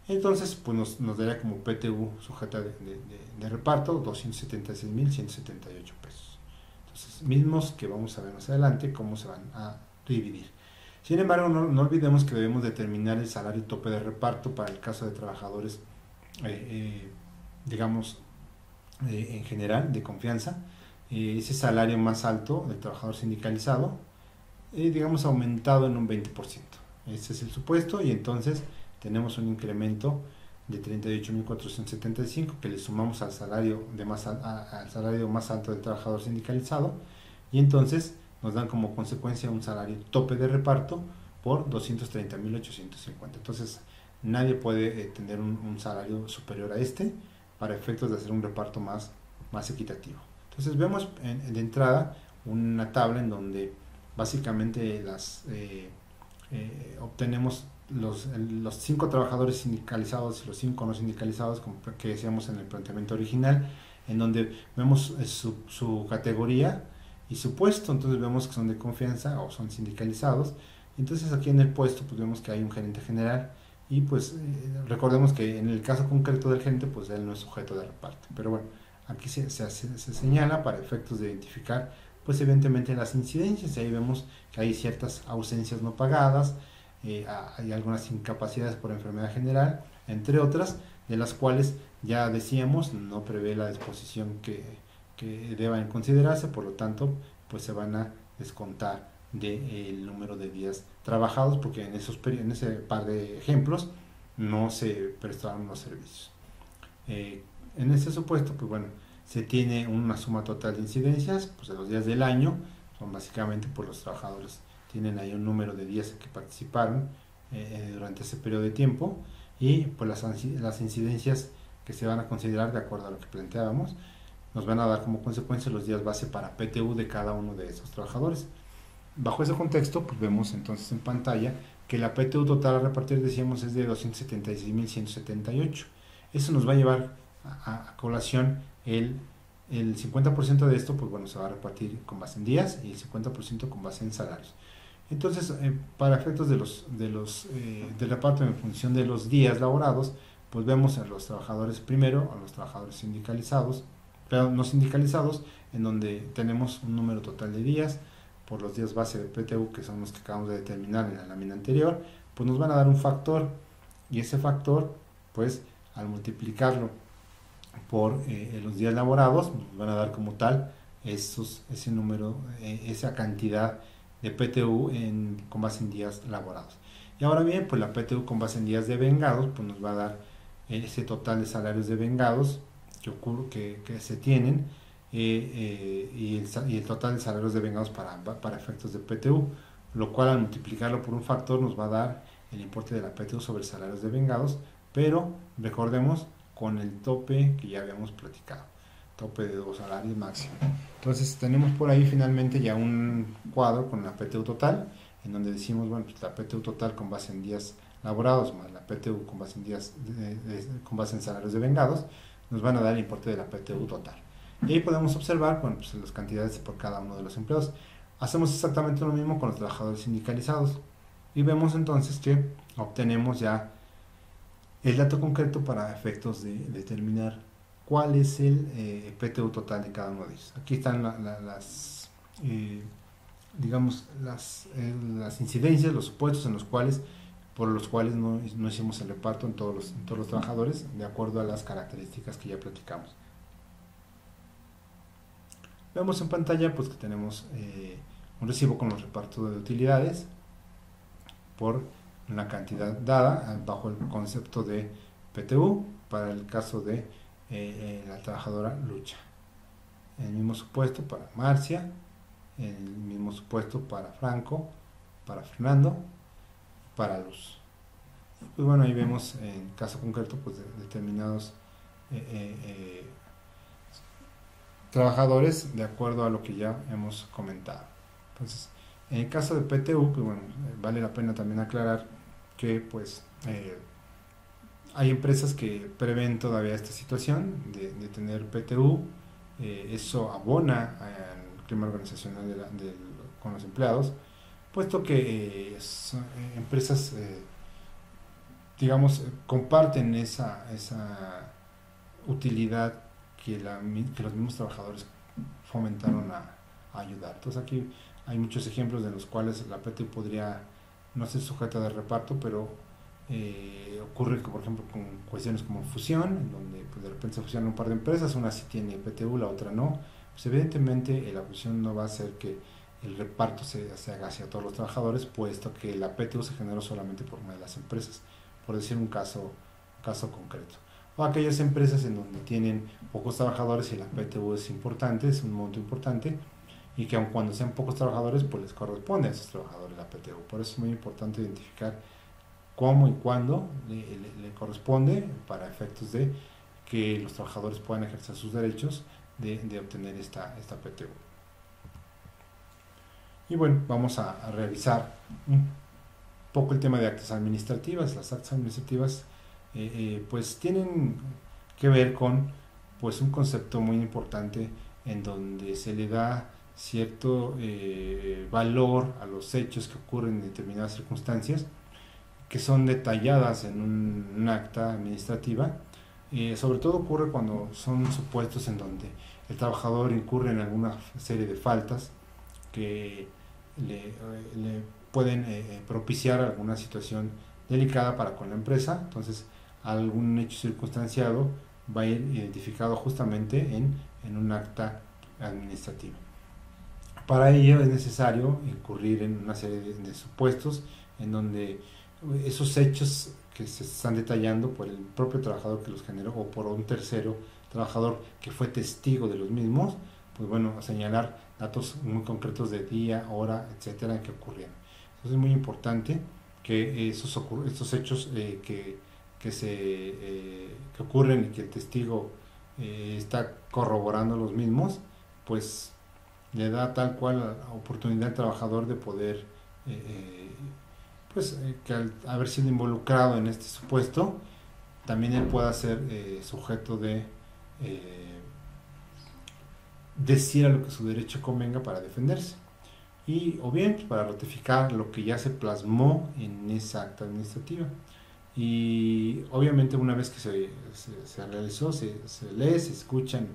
Entonces, pues nos daría como PTU sujeta de reparto 276.178 pesos. Entonces, mismos que vamos a ver más adelante cómo se van a dividir. Sin embargo, no olvidemos que debemos determinar el salario tope de reparto para el caso de trabajadores, digamos, en general, de confianza. Ese salario más alto del trabajador sindicalizado, digamos, aumentado en un 20%. Ese es el supuesto, y entonces tenemos un incremento de 38.475 que le sumamos al salario más alto del trabajador sindicalizado, y entonces nos dan como consecuencia un salario tope de reparto por 230.850. Entonces, nadie puede tener un salario superior a este para efectos de hacer un reparto más equitativo. Entonces, vemos de entrada una tabla en donde básicamente obtenemos los 5 trabajadores sindicalizados y los 5 no sindicalizados, como que decíamos en el planteamiento original, en donde vemos su categoría y su puesto. Entonces vemos que son de confianza o son sindicalizados. Entonces aquí en el puesto pues vemos que hay un gerente general y pues recordemos que en el caso concreto del gerente pues él no es sujeto de reparto, pero bueno, aquí se señala para efectos de identificar pues evidentemente las incidencias. Y ahí vemos que hay ciertas ausencias no pagadas, hay algunas incapacidades por enfermedad general, entre otras, de las cuales ya decíamos no prevé la disposición que deban considerarse, por lo tanto pues se van a descontar del número de días trabajados, porque en ese par de ejemplos no se prestaron los servicios. En ese supuesto, pues bueno, se tiene una suma total de incidencias, pues de los días del año, son básicamente por los trabajadores, tienen ahí un número de días que participaron durante ese periodo de tiempo, y pues las incidencias que se van a considerar de acuerdo a lo que planteábamos, nos van a dar como consecuencia los días base para PTU de cada uno de esos trabajadores. Bajo ese contexto, pues vemos entonces en pantalla que la PTU total a repartir, decíamos, es de 276.178. Eso nos va a llevar a colación el 50% de esto, pues bueno, se va a repartir con base en días y el 50% con base en salarios. Entonces, para efectos del reparto en función de los días laborados, pues vemos a los trabajadores primero, a los trabajadores sindicalizados, pero no sindicalizados, en donde tenemos un número total de días por los días base de PTU, que son los que acabamos de determinar en la lámina anterior, pues nos van a dar un factor, y ese factor, pues al multiplicarlo por los días laborados, nos van a dar como tal ese número, esa cantidad de PTU con base en días laborados. Y ahora bien, pues la PTU con base en días devengados, pues nos va a dar ese total de salarios devengados que se tienen, y el total de salarios devengados para efectos de PTU, lo cual al multiplicarlo por un factor nos va a dar el importe de la PTU sobre salarios devengados, pero recordemos con el tope que ya habíamos platicado, tope de 2 salarios máximo. Entonces tenemos por ahí finalmente ya un cuadro con la PTU total, en donde decimos, bueno, pues la PTU total con base en días laborados más la PTU con base en con base en salarios devengados, nos van a dar el importe de la PTU total. Y ahí podemos observar, bueno, pues las cantidades por cada uno de los empleados. Hacemos exactamente lo mismo con los trabajadores sindicalizados y vemos entonces que obtenemos ya el dato concreto para efectos de determinar cuál es el PTU total de cada uno de ellos. Aquí están las incidencias, los supuestos por los cuales no hicimos el reparto en todos los trabajadores, de acuerdo a las características que ya platicamos. Vemos en pantalla pues que tenemos un recibo con los repartos de utilidades por una cantidad dada bajo el concepto de PTU para el caso de la trabajadora Lucha. El mismo supuesto para Marcia, el mismo supuesto para Franco, para Fernando, para Luz. Pues bueno, ahí vemos en el caso concreto pues determinados trabajadores de acuerdo a lo que ya hemos comentado. Entonces, en el caso de PTU, pues bueno, vale la pena también aclarar que pues hay empresas que prevén todavía esta situación de tener PTU. Eso abona al clima organizacional con los empleados, puesto que empresas digamos comparten esa utilidad que los mismos trabajadores fomentaron a ayudar. Entonces aquí hay muchos ejemplos de los cuales la PTU podría no ser sujeta de reparto, pero ocurre que, por ejemplo, con cuestiones como fusión, en donde pues, de repente se fusionan un par de empresas, una sí tiene PTU, la otra no. Pues evidentemente la fusión no va a hacer que el reparto se haga hacia todos los trabajadores, puesto que la PTU se generó solamente por una de las empresas, por decir un caso concreto. O aquellas empresas en donde tienen pocos trabajadores y la PTU es importante, es un monto importante, y que aun cuando sean pocos trabajadores, pues les corresponde a esos trabajadores la PTU. Por eso es muy importante identificar cómo y cuándo le corresponde para efectos de que los trabajadores puedan ejercer sus derechos de obtener esta PTU. Y bueno, vamos a revisar un poco el tema de actas administrativas. Las actas administrativas pues tienen que ver con pues un concepto muy importante en donde se le da cierto valor a los hechos que ocurren en determinadas circunstancias, que son detalladas en un acta administrativa. Sobre todo ocurre cuando son supuestos en donde el trabajador incurre en alguna serie de faltas que le pueden propiciar alguna situación delicada para con la empresa. Entonces algún hecho circunstanciado va a ir identificado justamente en un acta administrativa. Para ello es necesario incurrir en una serie de supuestos en donde esos hechos que se están detallando por el propio trabajador que los generó o por un tercero trabajador que fue testigo de los mismos, pues bueno, señalar datos muy concretos de día, hora, etcétera, en que ocurrieron. Entonces es muy importante que estos hechos que ocurren y que el testigo está corroborando los mismos, pues le da tal cual la oportunidad al trabajador de poder que al haber sido involucrado en este supuesto, también él pueda ser sujeto de decir a lo que su derecho convenga para defenderse, y o bien pues, para ratificar lo que ya se plasmó en esa acta administrativa. Y obviamente una vez que se realizó, se lee, se escuchan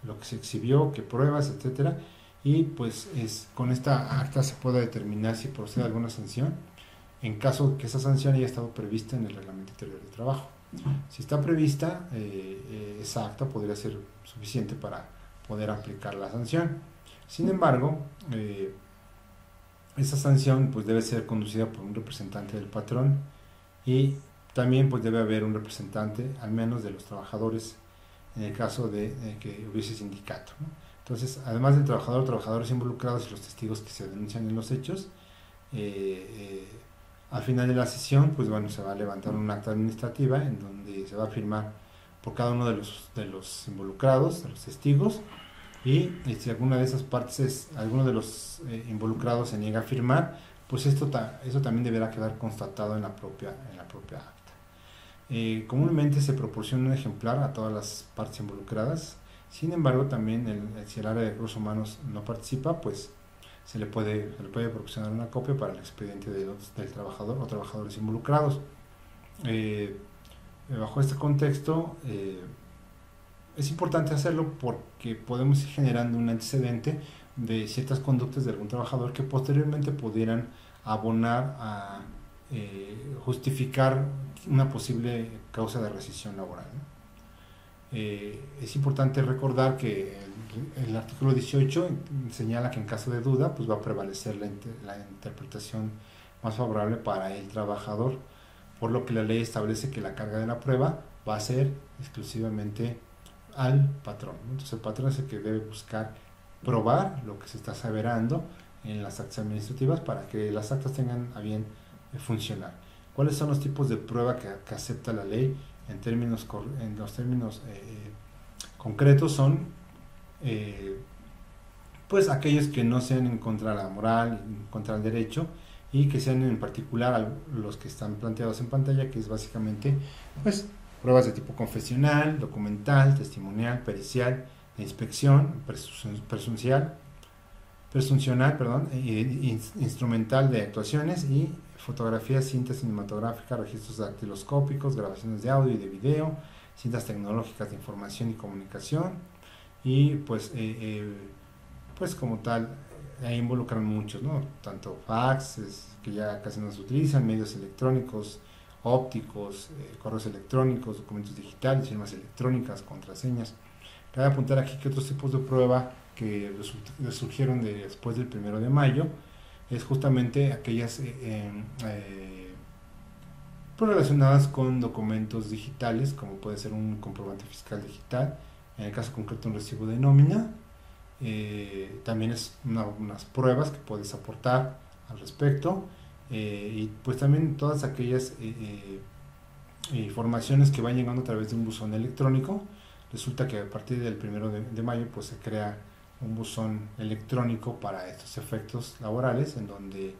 lo que se exhibió, qué pruebas, etcétera, y pues con esta acta se puede determinar si procede alguna sanción en caso que esa sanción haya estado prevista en el Reglamento Interior de Trabajo. Si está prevista, esa acta podría ser suficiente para poder aplicar la sanción. Sin embargo, esa sanción pues debe ser conducida por un representante del patrón, y también pues debe haber un representante al menos de los trabajadores en el caso de que hubiese sindicato, ¿no? Entonces, además del trabajador, trabajadores involucrados y los testigos que se denuncian en los hechos, al final de la sesión, pues bueno, se va a levantar un acta administrativa en donde se va a firmar por cada uno de los involucrados, de los testigos, y si alguna de esas partes, alguno de los involucrados se niega a firmar, pues eso también deberá quedar constatado en la propia acta. Comúnmente se proporciona un ejemplar a todas las partes involucradas. Sin embargo, también si el área de recursos humanos no participa, pues se le puede proporcionar una copia para el expediente del trabajador o trabajadores involucrados. Bajo este contexto, es importante hacerlo porque podemos ir generando un antecedente de ciertas conductas de algún trabajador que posteriormente pudieran abonar a justificar una posible causa de rescisión laboral, ¿no? Es importante recordar que el artículo 18 señala que en caso de duda pues va a prevalecer la interpretación más favorable para el trabajador, por lo que la ley establece que la carga de la prueba va a ser exclusivamente al patrón, ¿no? Entonces el patrón es el que debe buscar probar lo que se está aseverando en las actas administrativas para que las actas tengan a bien funcionar. ¿Cuáles son los tipos de prueba que acepta la ley? En los términos concretos son pues aquellos que no sean en contra de la moral, en contra del derecho, y que sean en particular los que están planteados en pantalla, que es básicamente pues pruebas de tipo confesional, documental, testimonial, pericial, de inspección, presuncional, instrumental de actuaciones, y fotografías, cintas cinematográficas, registros dactiloscópicos, grabaciones de audio y de video, cintas tecnológicas de información y comunicación, y pues como tal involucran muchos, ¿no? Tanto faxes, que ya casi no se utilizan, medios electrónicos, ópticos, correos electrónicos, documentos digitales, firmas electrónicas, contraseñas. Cabe apuntar aquí que otros tipos de prueba que surgieron después del 1 de mayo es justamente aquellas pues relacionadas con documentos digitales, como puede ser un comprobante fiscal digital, en el caso concreto un recibo de nómina, también es unas pruebas que puedes aportar al respecto, y pues también todas aquellas informaciones que van llegando a través de un buzón electrónico. Resulta que a partir del 1 de mayo pues se crea un buzón electrónico para estos efectos laborales, en donde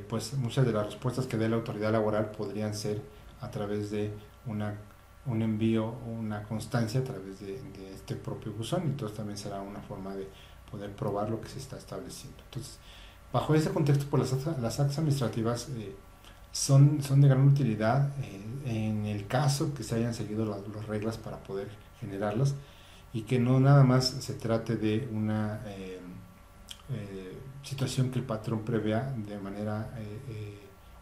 pues muchas de las respuestas que dé la autoridad laboral podrían ser a través de un envío, una constancia a través de este propio buzón, y entonces también será una forma de poder probar lo que se está estableciendo. Entonces, bajo ese contexto, pues las actas administrativas son de gran utilidad en el caso que se hayan seguido las reglas para poder generarlas, y que no nada más se trate de una situación que el patrón prevea de manera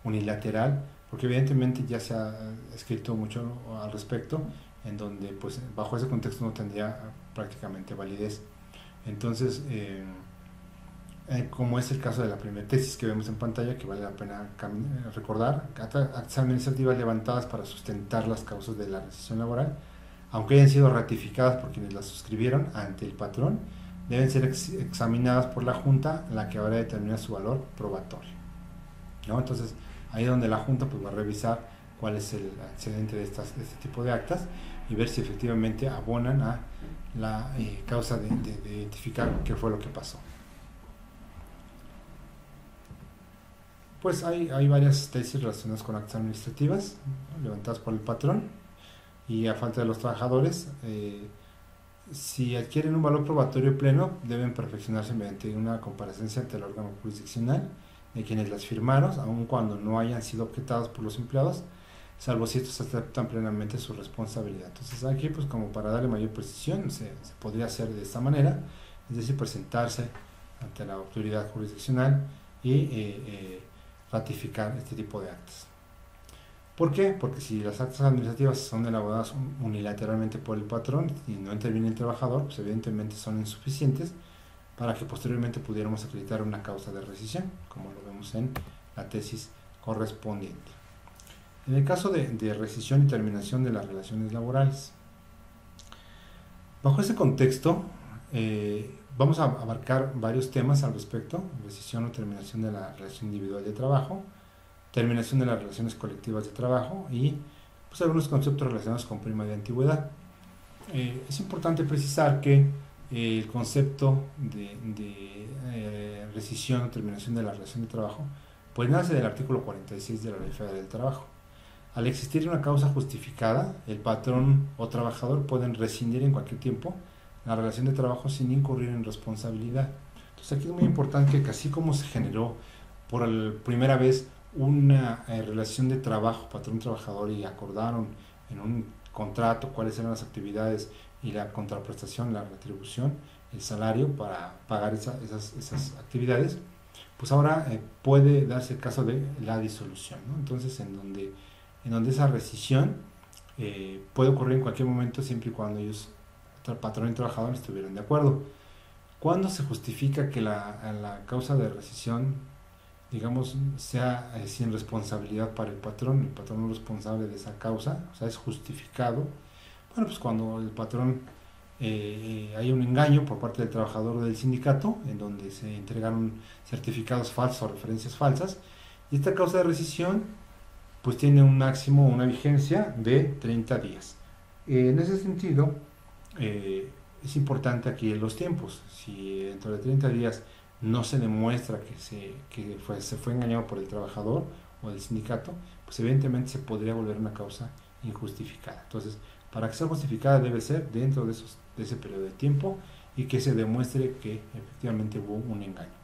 unilateral, porque evidentemente ya se ha escrito mucho al respecto, en donde pues bajo ese contexto no tendría prácticamente validez. Entonces, como es el caso de la primera tesis que vemos en pantalla, que vale la pena recordar, actas administrativas levantadas para sustentar las causas de la rescisión laboral, aunque hayan sido ratificadas por quienes las suscribieron ante el patrón, deben ser examinadas por la Junta, la que ahora determina su valor probatorio, ¿no? Entonces, ahí es donde la Junta pues va a revisar cuál es el antecedente de este tipo de actas, y ver si efectivamente abonan a la causa de identificar qué fue lo que pasó. Pues hay varias tesis relacionadas con actas administrativas, ¿no?, levantadas por el patrón, y a falta de los trabajadores, si adquieren un valor probatorio pleno, deben perfeccionarse mediante una comparecencia ante el órgano jurisdiccional de quienes las firmaron, aun cuando no hayan sido objetados por los empleados, salvo si estos aceptan plenamente su responsabilidad. Entonces aquí, pues como para darle mayor precisión, se podría hacer de esta manera, es decir, presentarse ante la autoridad jurisdiccional y ratificar este tipo de actas. ¿Por qué? Porque si las actas administrativas son elaboradas unilateralmente por el patrón y no interviene el trabajador, pues evidentemente son insuficientes para que posteriormente pudiéramos acreditar una causa de rescisión, como lo vemos en la tesis correspondiente. En el caso de rescisión y terminación de las relaciones laborales, bajo ese contexto, vamos a abarcar varios temas al respecto: rescisión o terminación de la relación individual de trabajo, terminación de las relaciones colectivas de trabajo, y pues algunos conceptos relacionados con prima de antigüedad. Es importante precisar que el concepto de rescisión o terminación de la relación de trabajo pues nace del artículo 46 de la Ley Federal del Trabajo. Al existir una causa justificada, el patrón o trabajador pueden rescindir en cualquier tiempo la relación de trabajo sin incurrir en responsabilidad. Entonces aquí es muy importante que, así como se generó por primera vez una relación de trabajo patrón-trabajador y acordaron en un contrato cuáles eran las actividades y la contraprestación, la retribución, el salario para pagar esas actividades, pues ahora puede darse el caso de la disolución, ¿no? Entonces, en donde esa rescisión puede ocurrir en cualquier momento, siempre y cuando ellos, patrón y trabajador, estuvieran de acuerdo. ¿Cuándo se justifica que la causa de rescisión, digamos, sea sin responsabilidad para el patrón no es responsable de esa causa, o sea, es justificado? Bueno, pues cuando el patrón hay un engaño por parte del trabajador o del sindicato, en donde se entregaron certificados falsos o referencias falsas, y esta causa de rescisión pues tiene un máximo, una vigencia de 30 días. En ese sentido, es importante aquí los tiempos. Si dentro de 30 días no se demuestra que se fue engañado por el trabajador o el sindicato, pues evidentemente se podría volver una causa injustificada. Entonces, para que sea justificada debe ser dentro de ese periodo de tiempo, y que se demuestre que efectivamente hubo un engaño.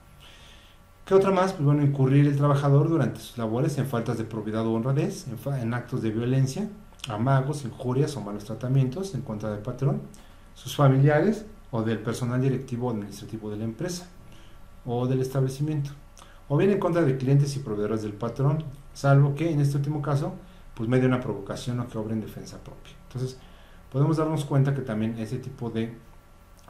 ¿Qué otra más? Pues bueno, incurrir el trabajador durante sus labores en faltas de probidad o honradez, en actos de violencia, amagos, injurias o malos tratamientos en contra del patrón, sus familiares o del personal directivo o administrativo de la empresa o del establecimiento, o bien en contra de clientes y proveedores del patrón, salvo que en este último caso pues medie una provocación o que obre en defensa propia. Entonces, podemos darnos cuenta que también ese tipo de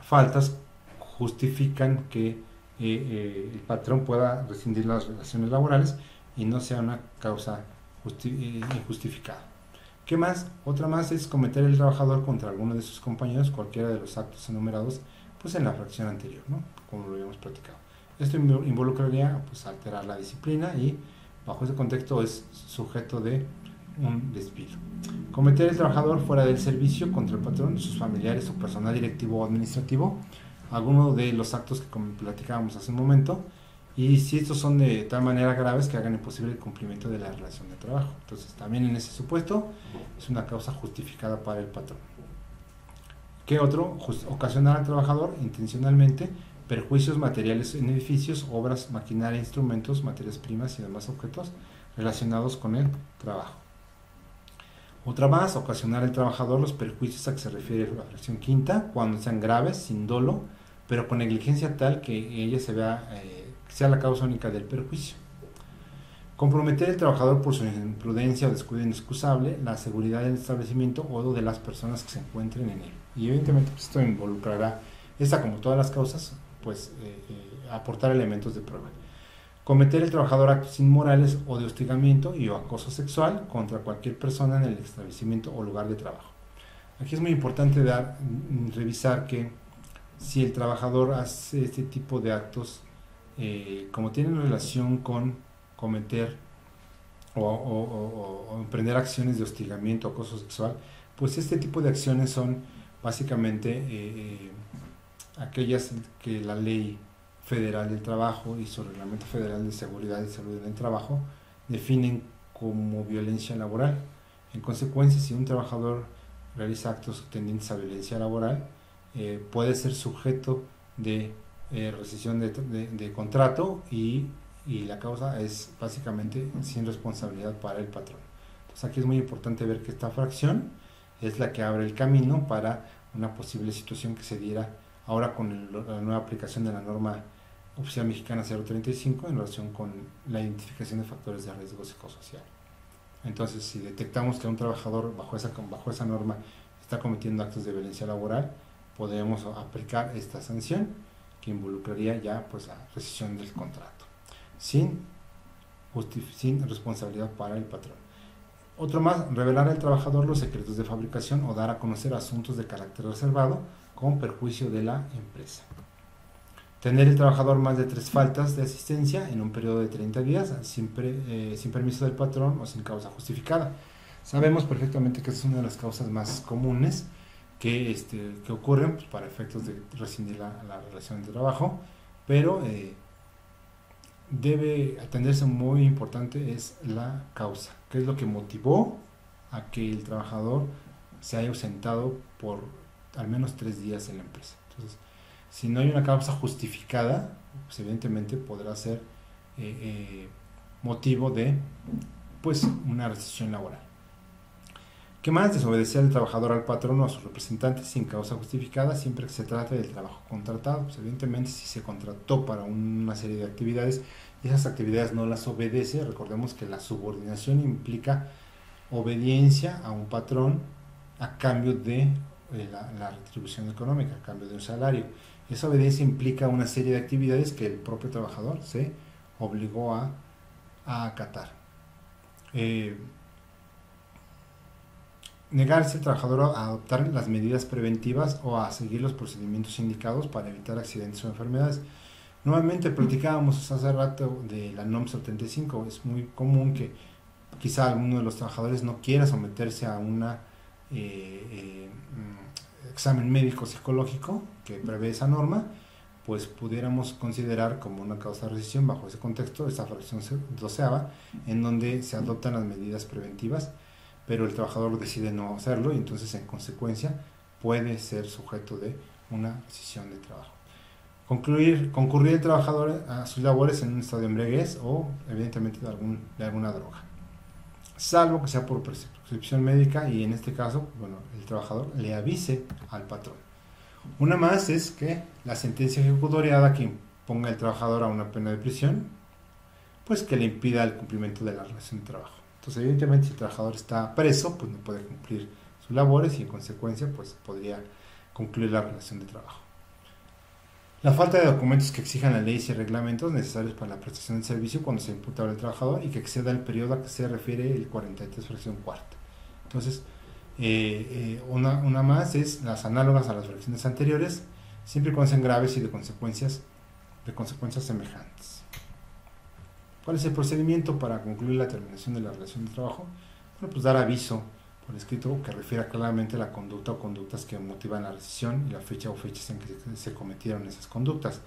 faltas justifican que el patrón pueda rescindir las relaciones laborales y no sea una causa injustificada. ¿Qué más? Otra más es cometer el trabajador contra alguno de sus compañeros cualquiera de los actos enumerados pues en la fracción anterior, ¿no? Como lo habíamos platicado. Esto involucraría pues alterar la disciplina y bajo ese contexto es sujeto de un despido. Cometer el trabajador fuera del servicio contra el patrón, sus familiares o personal directivo o administrativo, algunos de los actos que platicábamos hace un momento, y si estos son de tal manera graves que hagan imposible el cumplimiento de la relación de trabajo. Entonces, también en ese supuesto es una causa justificada para el patrón. ¿Qué otro? Ocasionar al trabajador intencionalmente perjuicios materiales en edificios, obras, maquinaria, instrumentos, materias primas y demás objetos relacionados con el trabajo. Otra más, ocasionar al trabajador los perjuicios a que se refiere la fracción quinta, cuando sean graves, sin dolo, pero con negligencia tal que ella sea la causa única del perjuicio. Comprometer al trabajador por su imprudencia o descuido inexcusable la seguridad del establecimiento o de las personas que se encuentren en él. Y evidentemente pues, esto involucrará, esta como todas las causas, pues aportar elementos de prueba. Cometer el trabajador actos inmorales o de hostigamiento y o acoso sexual contra cualquier persona en el establecimiento o lugar de trabajo. Aquí es muy importante revisar que si el trabajador hace este tipo de actos, como tienen relación con cometer o emprender acciones de hostigamiento o acoso sexual, pues este tipo de acciones son básicamente aquellas que la ley federal del trabajo y su reglamento federal de seguridad y salud en el trabajo definen como violencia laboral. En consecuencia, si un trabajador realiza actos tendientes a violencia laboral, puede ser sujeto de rescisión de contrato y la causa es básicamente sin responsabilidad para el patrón. Entonces aquí es muy importante ver que esta fracción es la que abre el camino para una posible situación que se diera ahora con la nueva aplicación de la norma oficial mexicana 035 en relación con la identificación de factores de riesgo psicosocial. Entonces, si detectamos que un trabajador bajo esa norma está cometiendo actos de violencia laboral, podemos aplicar esta sanción que involucraría ya pues la rescisión del contrato sin responsabilidad para el patrón. Otro más, revelar al trabajador los secretos de fabricación o dar a conocer asuntos de carácter reservado con perjuicio de la empresa. Tener el trabajador más de 3 faltas de asistencia en un periodo de 30 días sin permiso del patrón o sin causa justificada. Sabemos perfectamente que es una de las causas más comunes que ocurren pues, para efectos de rescindir la relación de trabajo, pero debe atenderse muy importante es la causa, qué es lo que motivó a que el trabajador se haya ausentado por al menos 3 días en la empresa. Entonces, si no hay una causa justificada, pues evidentemente podrá ser motivo de pues una rescisión laboral. ¿Qué más? Desobedecer al trabajador al patrón o a sus representantes sin causa justificada siempre que se trate del trabajo contratado. Pues evidentemente si se contrató para una serie de actividades y esas actividades no las obedece, recordemos que la subordinación implica obediencia a un patrón a cambio de la retribución económica, a cambio de un salario. Esa obediencia implica una serie de actividades que el propio trabajador se obligó a acatar. Negarse al trabajador a adoptar las medidas preventivas o a seguir los procedimientos indicados para evitar accidentes o enfermedades. Nuevamente platicábamos hace rato de la NOM 035. Es muy común que quizá alguno de los trabajadores no quiera someterse a una examen médico psicológico que prevé esa norma, pues pudiéramos considerar como una causa de rescisión bajo ese contexto esta fracción 12ª, en donde se adoptan las medidas preventivas, pero el trabajador decide no hacerlo y entonces en consecuencia puede ser sujeto de una rescisión de trabajo. Concurrir el trabajador a sus labores en un estado de embriaguez o evidentemente de alguna droga, salvo que sea por prescripción médica y en este caso, bueno, el trabajador le avise al patrón. Una más es que la sentencia ejecutoriada que imponga al trabajador a una pena de prisión, pues que le impida el cumplimiento de la relación de trabajo. Entonces, evidentemente, si el trabajador está preso, pues no puede cumplir sus labores y en consecuencia, pues podría concluir la relación de trabajo. La falta de documentos que exijan las leyes y reglamentos necesarios para la prestación del servicio cuando se imputa al trabajador y que exceda el periodo a que se refiere el 43 fracción cuarta. Entonces, una más es las análogas a las fracciones anteriores, siempre y cuando sean graves y de consecuencias semejantes. ¿Cuál es el procedimiento para concluir la terminación de la relación de trabajo? Bueno, pues dar aviso por escrito que refiera claramente a la conducta o conductas que motivan la rescisión y la fecha o fechas en que se cometieron esas conductas.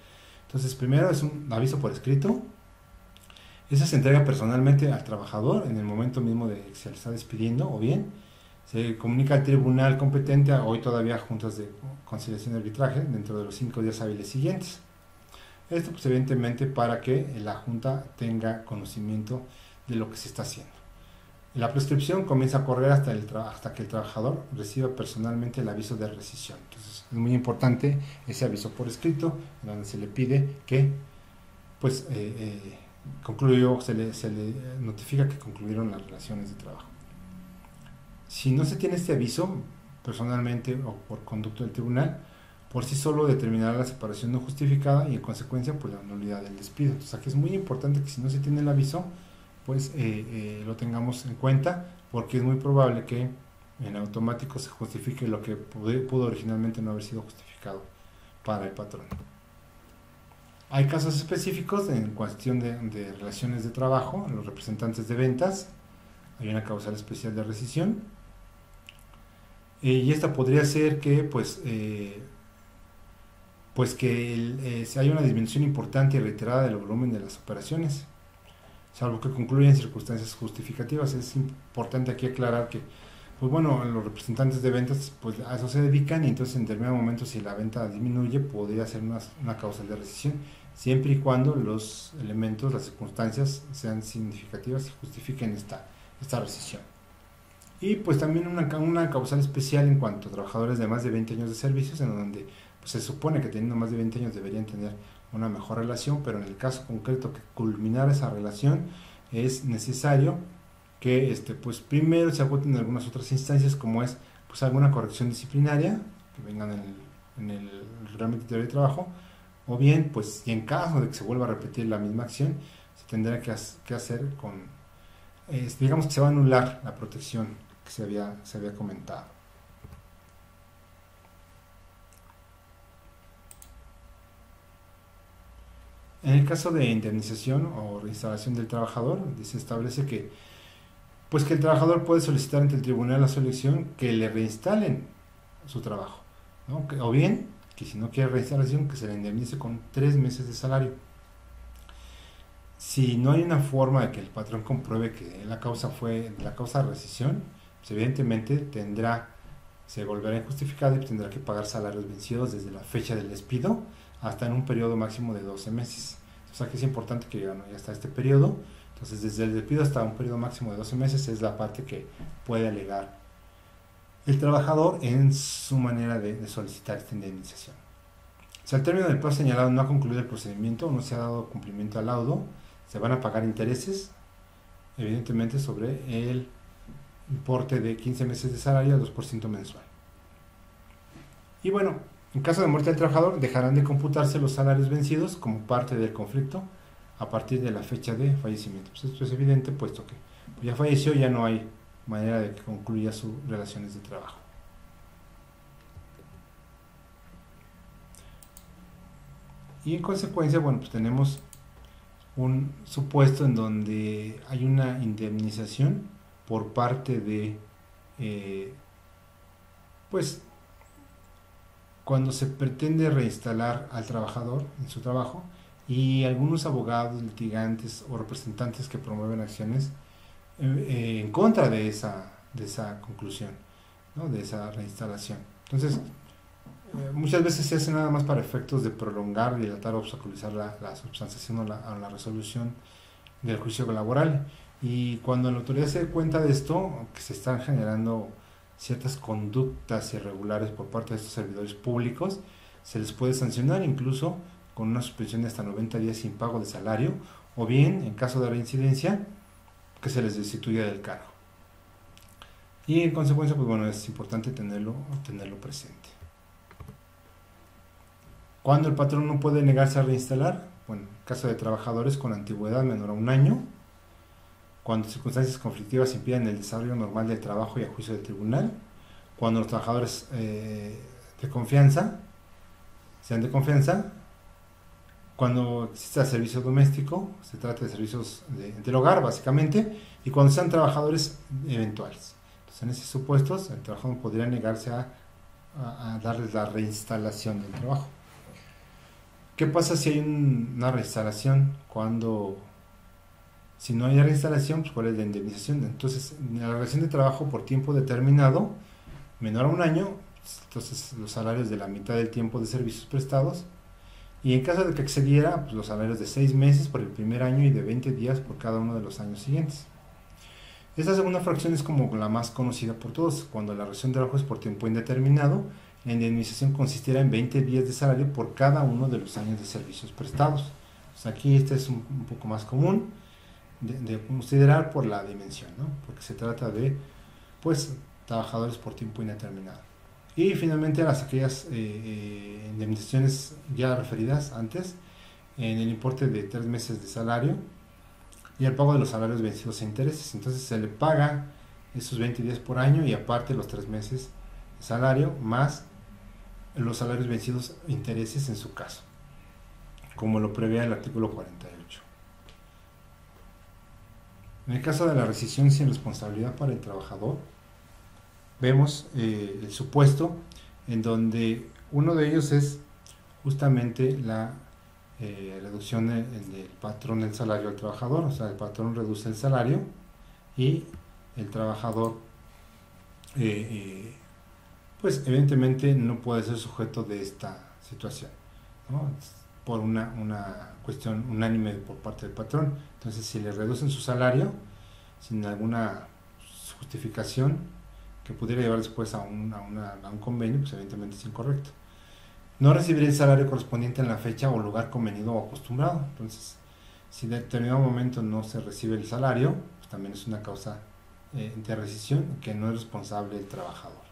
Entonces, primero es un aviso por escrito. Esa se entrega personalmente al trabajador en el momento mismo de que se le está despidiendo, o bien se comunica al tribunal competente, hoy todavía juntas de conciliación y arbitraje, dentro de los 5 días hábiles siguientes. Esto pues evidentemente para que la junta tenga conocimiento de lo que se está haciendo. La prescripción comienza a correr hasta que el trabajador reciba personalmente el aviso de rescisión. Entonces es muy importante ese aviso por escrito, en donde se le pide que pues concluyó, se le notifica que concluyeron las relaciones de trabajo. Si no se tiene este aviso personalmente o por conducto del tribunal, por sí solo determinará la separación no justificada y en consecuencia pues la nulidad del despido. Entonces aquí es muy importante que si no se tiene el aviso, pues lo tengamos en cuenta, porque es muy probable que en automático se justifique lo que pudo originalmente no haber sido justificado para el patrón. Hay casos específicos en cuestión de relaciones de trabajo, los representantes de ventas, hay una causal especial de rescisión, y esta podría ser que si hay una disminución importante y reiterada del volumen de las operaciones, salvo que concluyan circunstancias justificativas. Es importante aquí aclarar que pues bueno, los representantes de ventas pues a eso se dedican, y entonces en determinado momento si la venta disminuye podría ser una causa de rescisión, siempre y cuando los elementos, las circunstancias sean significativas y justifiquen esta rescisión. Y pues también una causal especial en cuanto a trabajadores de más de 20 años de servicios, en donde pues, se supone que teniendo más de 20 años deberían tener una mejor relación, pero en el caso concreto que culminara esa relación es necesario que pues primero se agoten algunas otras instancias, como es pues alguna corrección disciplinaria que vengan en el reglamento interior de trabajo, o bien pues si en caso de que se vuelva a repetir la misma acción se tendrá que hacer con digamos que se va a anular la protección que se había comentado. En el caso de indemnización o reinstalación del trabajador, se establece que el trabajador puede solicitar ante el tribunal la selección que le reinstalen su trabajo, ¿no? O bien, que si no quiere reinstalación, que se le indemnice con 3 meses de salario. Si no hay una forma de que el patrón compruebe que la causa fue la causa de rescisión, pues evidentemente se volverá injustificado y tendrá que pagar salarios vencidos desde la fecha del despido hasta en un periodo máximo de 12 meses. O sea que es importante que ya está este periodo. Entonces, desde el despido hasta un periodo máximo de 12 meses es la parte que puede alegar el trabajador en su manera de solicitar esta indemnización. Si al término del plazo señalado no ha concluido el procedimiento o no se ha dado cumplimiento al laudo, se van a pagar intereses, evidentemente sobre el importe de 15 meses de salario al 2% mensual. Y bueno, en caso de muerte del trabajador, dejarán de computarse los salarios vencidos como parte del conflicto a partir de la fecha de fallecimiento. Pues esto es evidente, puesto que ya falleció, ya no hay manera de que concluya sus relaciones de trabajo. Y en consecuencia, bueno, pues tenemos un supuesto en donde hay una indemnización por parte de, cuando se pretende reinstalar al trabajador en su trabajo, y algunos abogados, litigantes o representantes que promueven acciones en contra de esa conclusión, ¿no? De esa reinstalación. Entonces, muchas veces se hace nada más para efectos de prolongar, dilatar o obstaculizar la substanciación o la resolución del juicio laboral. Y cuando la autoridad se dé cuenta de esto, que se están generando ciertas conductas irregulares por parte de estos servidores públicos, se les puede sancionar incluso con una suspensión de hasta 90 días sin pago de salario, o bien, en caso de reincidencia, que se les destituya del cargo. Y en consecuencia, pues bueno, es importante tenerlo presente. ¿Cuándo el patrón no puede negarse a reinstalar? Bueno, en caso de trabajadores con antigüedad menor a 1 año, cuando circunstancias conflictivas impiden el desarrollo normal del trabajo y a juicio del tribunal, cuando los trabajadores de confianza sean de confianza. Cuando exista servicio doméstico, se trata de servicios del hogar básicamente, y cuando sean trabajadores eventuales. Entonces, en esos supuestos, el trabajador podría negarse a darles la reinstalación del trabajo. ¿Qué pasa si hay una reinstalación? Si no hay reinstalación, pues ¿cuál es la indemnización? Entonces, en la relación de trabajo por tiempo determinado, menor a un año, entonces los salarios de la mitad del tiempo de servicios prestados, y en caso de que excediera, pues los salarios de 6 meses por el primer año y de 20 días por cada uno de los años siguientes. Esta segunda fracción es como la más conocida por todos. Cuando la relación de trabajo es por tiempo indeterminado, la indemnización consistirá en 20 días de salario por cada uno de los años de servicios prestados. Pues aquí este es un poco más común de considerar por la dimensión, ¿no? Porque se trata de, pues, trabajadores por tiempo indeterminado. Y finalmente aquellas indemnizaciones ya referidas antes, en el importe de 3 meses de salario y el pago de los salarios vencidos e intereses. Entonces se le paga esos 20 días por año y aparte los 3 meses de salario más los salarios vencidos e intereses en su caso, como lo prevé el artículo 48. En el caso de la rescisión sin responsabilidad para el trabajador, vemos el supuesto en donde uno de ellos es justamente la reducción del patrón del salario al trabajador. O sea, el patrón reduce el salario y el trabajador pues evidentemente no puede ser sujeto de esta situación, ¿no? Por una cuestión unánime por parte del patrón. Entonces, si le reducen su salario sin alguna justificación que pudiera llevar después a un convenio, pues evidentemente es incorrecto. No recibir el salario correspondiente en la fecha o lugar convenido o acostumbrado. Entonces, si en determinado momento no se recibe el salario, pues también es una causa de rescisión que no es responsable el trabajador.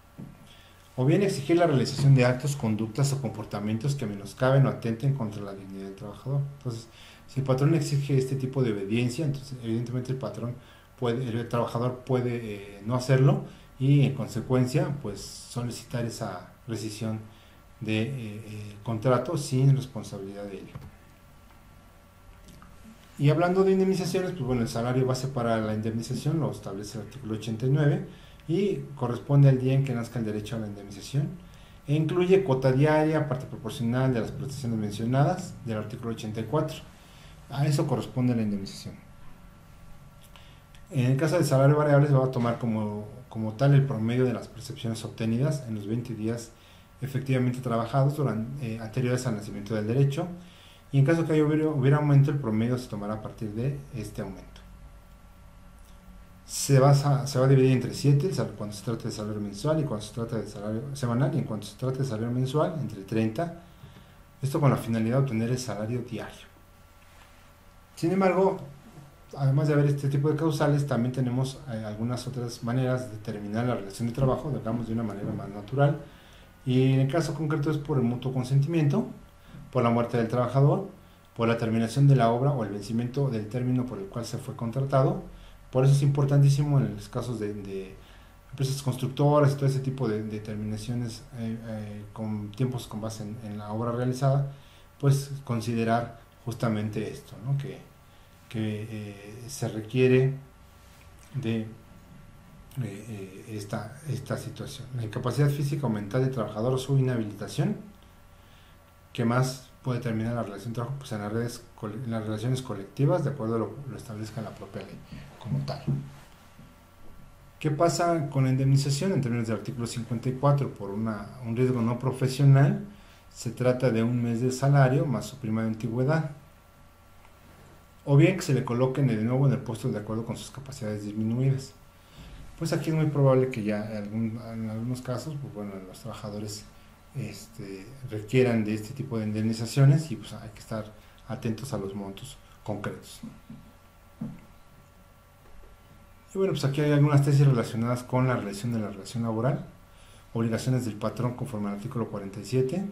O bien exigir la realización de actos, conductas o comportamientos que menoscaben o atenten contra la dignidad del trabajador. Entonces, si el patrón exige este tipo de obediencia, entonces evidentemente el trabajador puede no hacerlo y en consecuencia pues solicitar esa rescisión de contrato sin responsabilidad de ello. Y hablando de indemnizaciones, pues bueno, el salario base para la indemnización lo establece el artículo 89 y corresponde al día en que nazca el derecho a la indemnización e incluye cuota diaria, parte proporcional de las prestaciones mencionadas del artículo 84. A eso corresponde la indemnización. En el caso del salario variable se va a tomar como tal el promedio de las percepciones obtenidas en los 20 días efectivamente trabajados anteriores al nacimiento del derecho, y en caso que hubiera aumento, el promedio se tomará a partir de este aumento. Se va a dividir entre 7 cuando se trata de salario mensual y cuando se trata de salario semanal, y en cuanto se trata de salario mensual entre 30, esto con la finalidad de obtener el salario diario. Sin embargo, además de haber este tipo de causales, también tenemos algunas otras maneras de determinar la relación de trabajo, digamos de una manera más natural, y en el caso concreto es por el mutuo consentimiento, por la muerte del trabajador, por la terminación de la obra o el vencimiento del término por el cual se fue contratado. Por eso es importantísimo en los casos de empresas constructoras y todo ese tipo de terminaciones con tiempos con base en la obra realizada, pues considerar justamente esto, ¿no? que se requiere de esta situación. La incapacidad física o mental del trabajador o su inhabilitación. ¿Qué más puede terminar la relación de trabajo? Pues en las relaciones colectivas, de acuerdo a lo establezca la propia ley como tal. ¿Qué pasa con la indemnización? En términos del artículo 54, por un riesgo no profesional, se trata de un mes de salario más su prima de antigüedad, o bien que se le coloquen de nuevo en el puesto de acuerdo con sus capacidades disminuidas. Pues aquí es muy probable que ya en algunos casos, pues bueno, los trabajadores requieran de este tipo de indemnizaciones, y pues hay que estar atentos a los montos concretos. Y bueno, pues aquí hay algunas tesis relacionadas con la realización de la relación laboral, obligaciones del patrón conforme al artículo 47,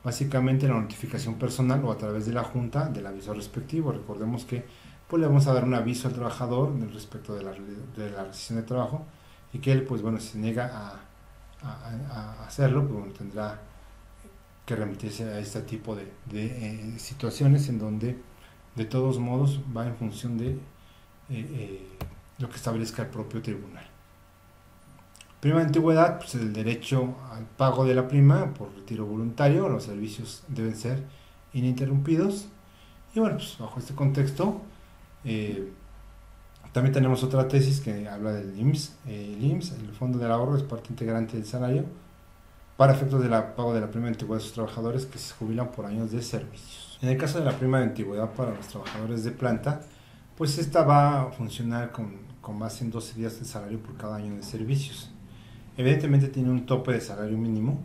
básicamente la notificación personal o a través de la junta del aviso respectivo. Recordemos que pues le vamos a dar un aviso al trabajador respecto de la rescisión de trabajo, y que él, pues bueno, si se niega a hacerlo, pues bueno, tendrá que remitirse a este tipo de situaciones en donde de todos modos va en función de lo que establezca el propio tribunal. Prima de antigüedad, pues el derecho al pago de la prima por retiro voluntario. Los servicios deben ser ininterrumpidos. Y bueno, pues bajo este contexto también tenemos otra tesis que habla del IMSS. El IMSS, el Fondo del Ahorro, es parte integrante del salario para efectos del pago de la prima de antigüedad de sus trabajadores que se jubilan por años de servicios. En el caso de la prima de antigüedad para los trabajadores de planta, pues esta va a funcionar con base en 12 días de salario por cada año de servicios. Evidentemente tiene un tope de salario mínimo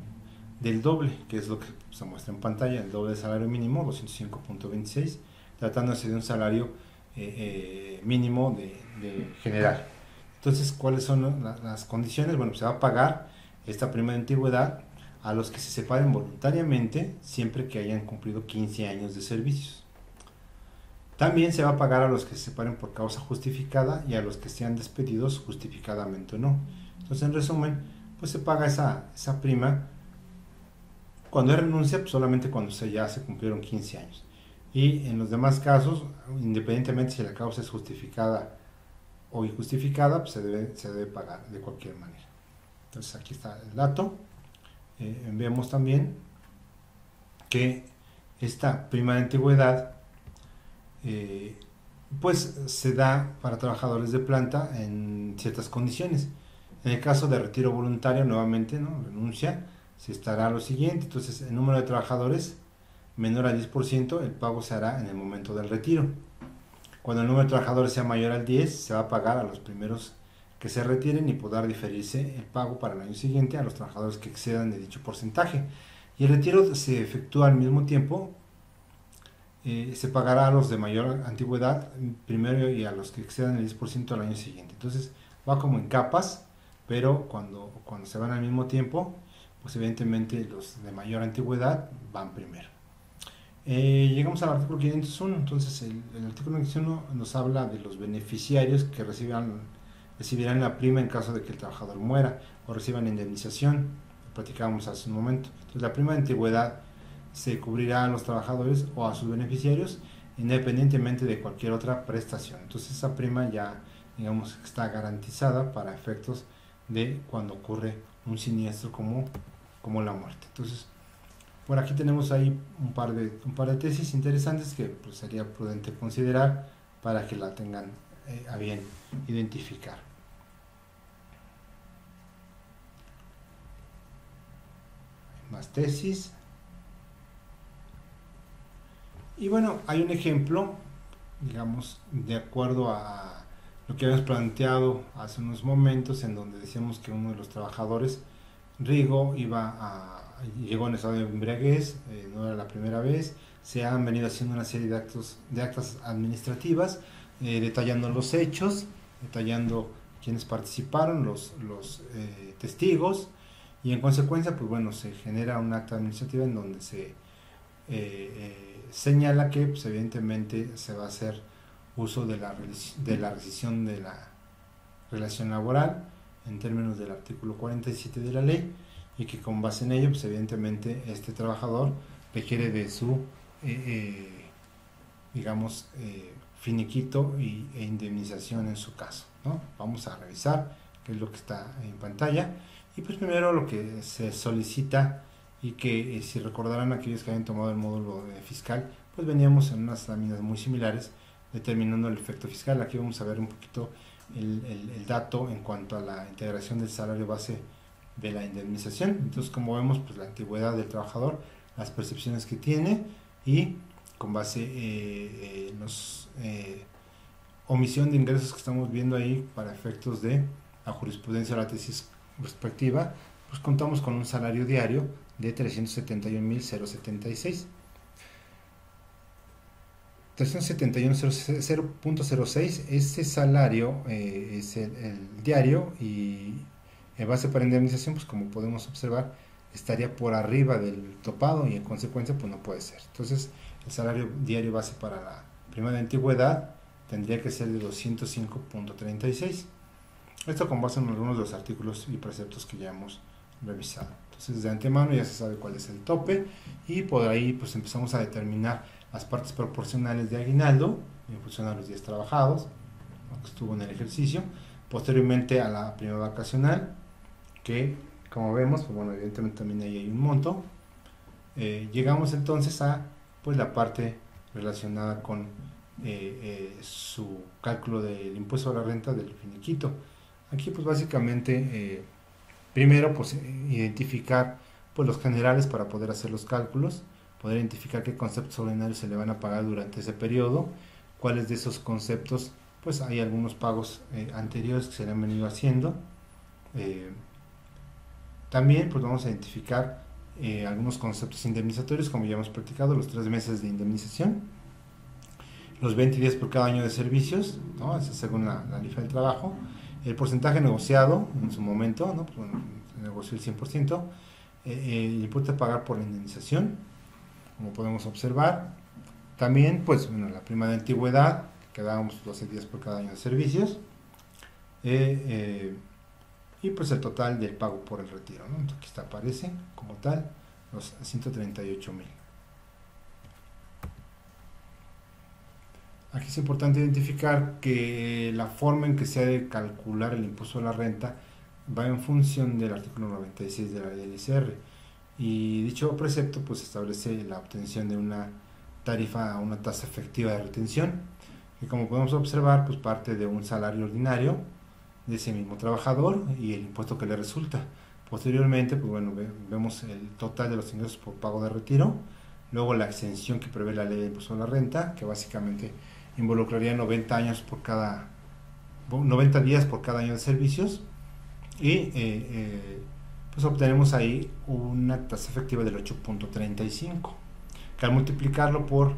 del doble, que es lo que se muestra en pantalla, el doble de salario mínimo, 205.26, tratándose de un salario mínimo de general. Entonces, ¿cuáles son las condiciones? Bueno, pues se va a pagar esta prima de antigüedad a los que se separen voluntariamente siempre que hayan cumplido 15 años de servicios. También se va a pagar a los que se separen por causa justificada y a los que sean despedidos justificadamente o no. Entonces, en resumen, pues se paga esa prima cuando hay renuncia, pues solamente cuando ya se cumplieron 15 años. Y en los demás casos, independientemente si la causa es justificada o injustificada, pues se debe pagar de cualquier manera. Entonces, aquí está el dato. Vemos también que esta prima de antigüedad pues se da para trabajadores de planta en ciertas condiciones. En el caso de retiro voluntario, nuevamente, ¿no?, renuncia, se estará lo siguiente. Entonces, el número de trabajadores menor al 10%, el pago se hará en el momento del retiro. Cuando el número de trabajadores sea mayor al 10, se va a pagar a los primeros que se retiren y podrá diferirse el pago para el año siguiente a los trabajadores que excedan de dicho porcentaje. Y el retiro se efectúa al mismo tiempo. Se pagará a los de mayor antigüedad primero y a los que excedan el 10% al año siguiente. Entonces, va como en capas, pero cuando se van al mismo tiempo, pues evidentemente los de mayor antigüedad van primero. Llegamos al artículo 501. Entonces el artículo 501 nos habla de los beneficiarios que recibirán la prima en caso de que el trabajador muera o reciban indemnización. Lo platicábamos hace un momento. Entonces, la prima de antigüedad se cubrirá a los trabajadores o a sus beneficiarios independientemente de cualquier otra prestación. Entonces, esa prima ya, digamos, está garantizada para efectos de cuando ocurre un siniestro como la muerte. Entonces, por aquí tenemos ahí un par de tesis interesantes que pues sería prudente considerar para que la tengan a bien identificar. Más tesis. Y bueno, hay un ejemplo, digamos, de acuerdo a lo que habíamos planteado hace unos momentos, en donde decíamos que uno de los trabajadores, Rigo, llegó en estado de embriaguez, no era la primera vez. Se han venido haciendo una serie de actas administrativas, detallando los hechos, detallando quienes participaron, los testigos, y en consecuencia, pues bueno, se genera un acta administrativa en donde se señala que pues, evidentemente se va a hacer uso de la rescisión de la relación laboral en términos del artículo 47 de la ley, y que con base en ello, pues evidentemente este trabajador requiere de su digamos finiquito e indemnización en su caso, ¿no? Vamos a revisar qué es lo que está en pantalla. Y pues primero lo que se solicita, y que si recordarán aquellos que habían tomado el módulo fiscal, pues veníamos en unas láminas muy similares determinando el efecto fiscal. Aquí vamos a ver un poquito el dato en cuanto a la integración del salario base de la indemnización. Entonces, como vemos, pues la antigüedad del trabajador, las percepciones que tiene, y con base en los omisión de ingresos que estamos viendo ahí para efectos de la jurisprudencia de la tesis respectiva, pues contamos con un salario diario de 371.076. 371.006, este salario es el diario, y en base para indemnización, pues como podemos observar, estaría por arriba del topado, y en consecuencia pues no puede ser. Entonces, el salario diario base para la prima de antigüedad tendría que ser de 205.36. Esto con base en algunos de los artículos y preceptos que ya hemos revisado. Entonces de antemano ya se sabe cuál es el tope y por ahí pues empezamos a determinar las partes proporcionales de aguinaldo en función a los días trabajados, lo que estuvo en el ejercicio, posteriormente a la prima vacacional, que como vemos, pues bueno, evidentemente también ahí hay un monto. Llegamos entonces a pues la parte relacionada con su cálculo del impuesto a la renta del finiquito. Aquí pues básicamente primero pues identificar pues los generales para poder hacer los cálculos, poder identificar qué conceptos ordinarios se le van a pagar durante ese periodo, cuáles de esos conceptos pues hay algunos pagos anteriores que se le han venido haciendo. También pues vamos a identificar algunos conceptos indemnizatorios, como ya hemos practicado, los 3 meses de indemnización, los 20 días por cada año de servicios, ¿no? Eso según la lista del trabajo, el porcentaje negociado en su momento, ¿no? Pues, bueno, se negoció el 100%, el impuesto a pagar por la indemnización, como podemos observar, también pues bueno, la prima de antigüedad, que dábamos 12 días por cada año de servicios, y pues el total del pago por el retiro, ¿no? Entonces, aquí está, aparece como tal los 138,000. Aquí es importante identificar que la forma en que se ha de calcular el impuesto a la renta va en función del artículo 96 de la ley del ICR, y dicho precepto pues establece la obtención de una tarifa, una tasa efectiva de retención, que como podemos observar pues parte de un salario ordinario de ese mismo trabajador y el impuesto que le resulta. Posteriormente, pues bueno, vemos el total de los ingresos por pago de retiro, luego la exención que prevé la ley de impuesto a la renta, que básicamente involucraría 90 días por cada año de servicios, y pues obtenemos ahí una tasa efectiva del 8.35, que al multiplicarlo por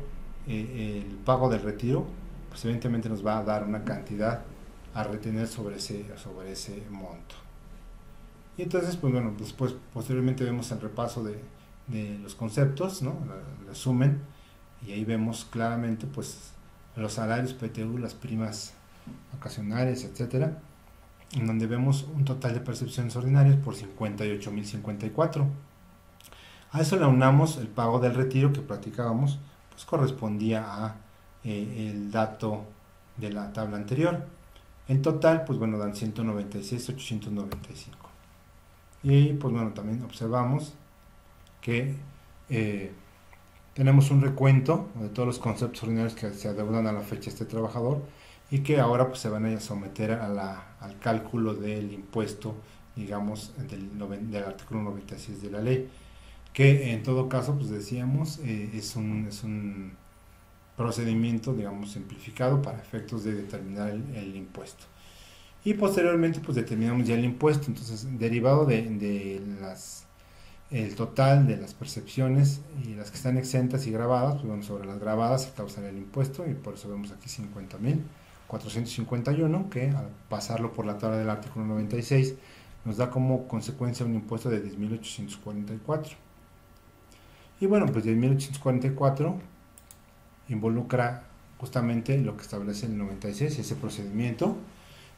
el pago del retiro, pues evidentemente nos va a dar una cantidad a retener sobre ese monto. Y entonces, pues bueno, después posteriormente vemos el repaso de los conceptos, ¿no? El resumen, y ahí vemos claramente pues los salarios PTU, las primas vacacionales, etcétera, en donde vemos un total de percepciones ordinarias por 58,054. A eso le aunamos el pago del retiro que platicábamos, pues correspondía a el dato de la tabla anterior. En total, pues bueno, dan 196,895. Y pues bueno, también observamos que tenemos un recuento de todos los conceptos ordinarios que se adeudan a la fecha de este trabajador y que ahora pues se van a someter al cálculo del impuesto, digamos, del artículo 96 de la ley, que en todo caso, pues decíamos, es un procedimiento, digamos, simplificado para efectos de determinar el impuesto. Y posteriormente pues determinamos ya el impuesto. Entonces, derivado de el total de las percepciones y las que están exentas y grabadas, pues bueno, sobre las grabadas se causaría el impuesto, y por eso vemos aquí 50,451, que al pasarlo por la tabla del artículo 96 nos da como consecuencia un impuesto de 10,844. Y bueno, pues 10,844 involucra justamente lo que establece el 96, ese procedimiento,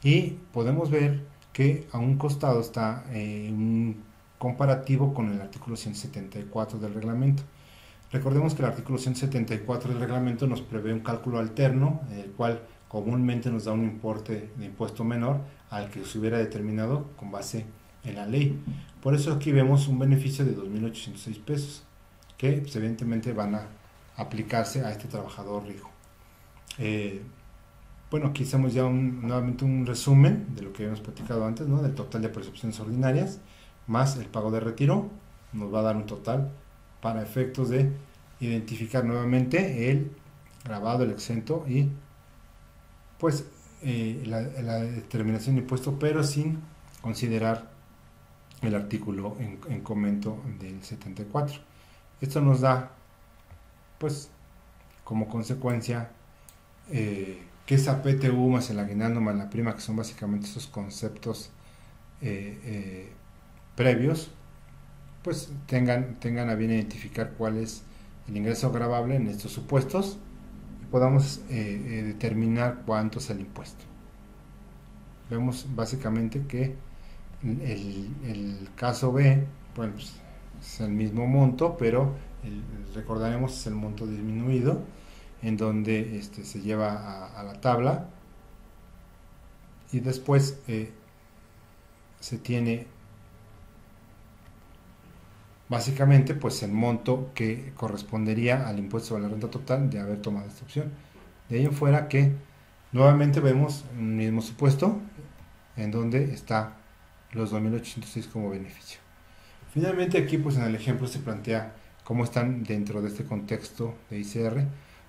y podemos ver que a un costado está un comparativo con el artículo 174 del reglamento. Recordemos que el artículo 174 del reglamento nos prevé un cálculo alterno, el cual comúnmente nos da un importe de impuesto menor al que se hubiera determinado con base en la ley. Por eso aquí vemos un beneficio de 2,806 pesos, que pues, evidentemente van a aplicarse a este trabajador rico. Bueno, aquí hacemos ya nuevamente un resumen de lo que habíamos platicado antes, ¿no? Del total de percepciones ordinarias más el pago de retiro, nos va a dar un total para efectos de identificar nuevamente el grabado, el exento y pues la determinación de impuesto, pero sin considerar el artículo en comento del 74. Esto nos da pues como consecuencia que esa PTU más el aguinaldo más la prima, que son básicamente esos conceptos previos, pues tengan a bien identificar cuál es el ingreso gravable en estos supuestos y podamos determinar cuánto es el impuesto. Vemos básicamente que el caso B bueno, pues es el mismo monto, pero recordaremos es el monto disminuido, en donde se lleva a la tabla y después se tiene básicamente pues el monto que correspondería al impuesto sobre la renta total de haber tomado esta opción. De ahí en fuera que nuevamente vemos un mismo supuesto en donde está los 2.806 como beneficio. Finalmente aquí pues en el ejemplo se plantea cómo están dentro de este contexto de ICR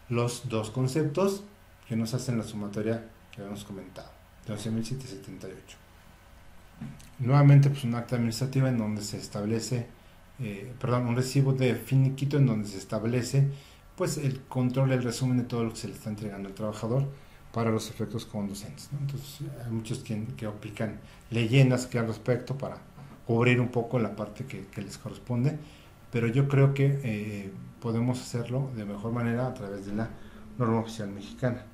los dos conceptos que nos hacen la sumatoria que habíamos comentado, de 11.778. Nuevamente pues un acta administrativa en donde se establece, un recibo de finiquito en donde se establece pues el control, el resumen de todo lo que se le está entregando al trabajador para los efectos conducentes, ¿no? Entonces hay muchos que aplican leyendas que al respecto para cubrir un poco la parte que les corresponde, pero yo creo que podemos hacerlo de mejor manera a través de la norma oficial mexicana.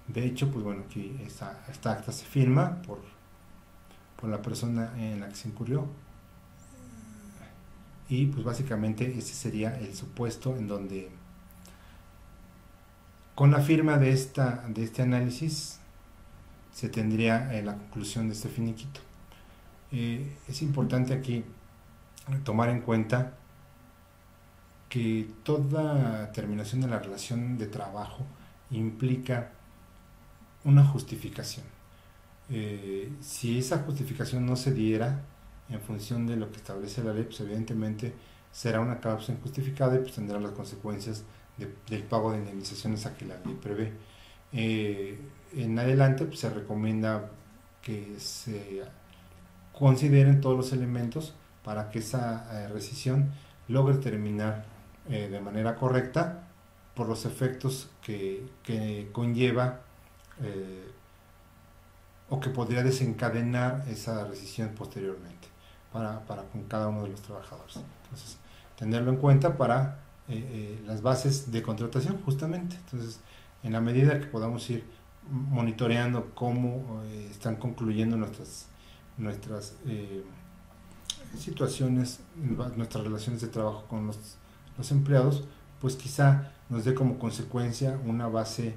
De hecho, pues bueno, aquí esta acta se firma por la persona en la que se incurrió y pues básicamente ese sería el supuesto en donde con la firma de este análisis se tendría la conclusión de este finiquito. Es importante aquí tomar en cuenta que toda terminación de la relación de trabajo implica una justificación. Si esa justificación no se diera en función de lo que establece la ley, pues evidentemente será una causa injustificada y pues tendrá las consecuencias del pago de indemnizaciones a que la ley prevé. En adelante pues, se recomienda que se consideren todos los elementos para que esa rescisión logre terminar de manera correcta por los efectos que conlleva o que podría desencadenar esa rescisión posteriormente para con cada uno de los trabajadores. Entonces, tenerlo en cuenta para las bases de contratación justamente. Entonces, en la medida que podamos ir monitoreando cómo están concluyendo nuestras situaciones, nuestras relaciones de trabajo con los empleados, pues quizá nos dé como consecuencia una base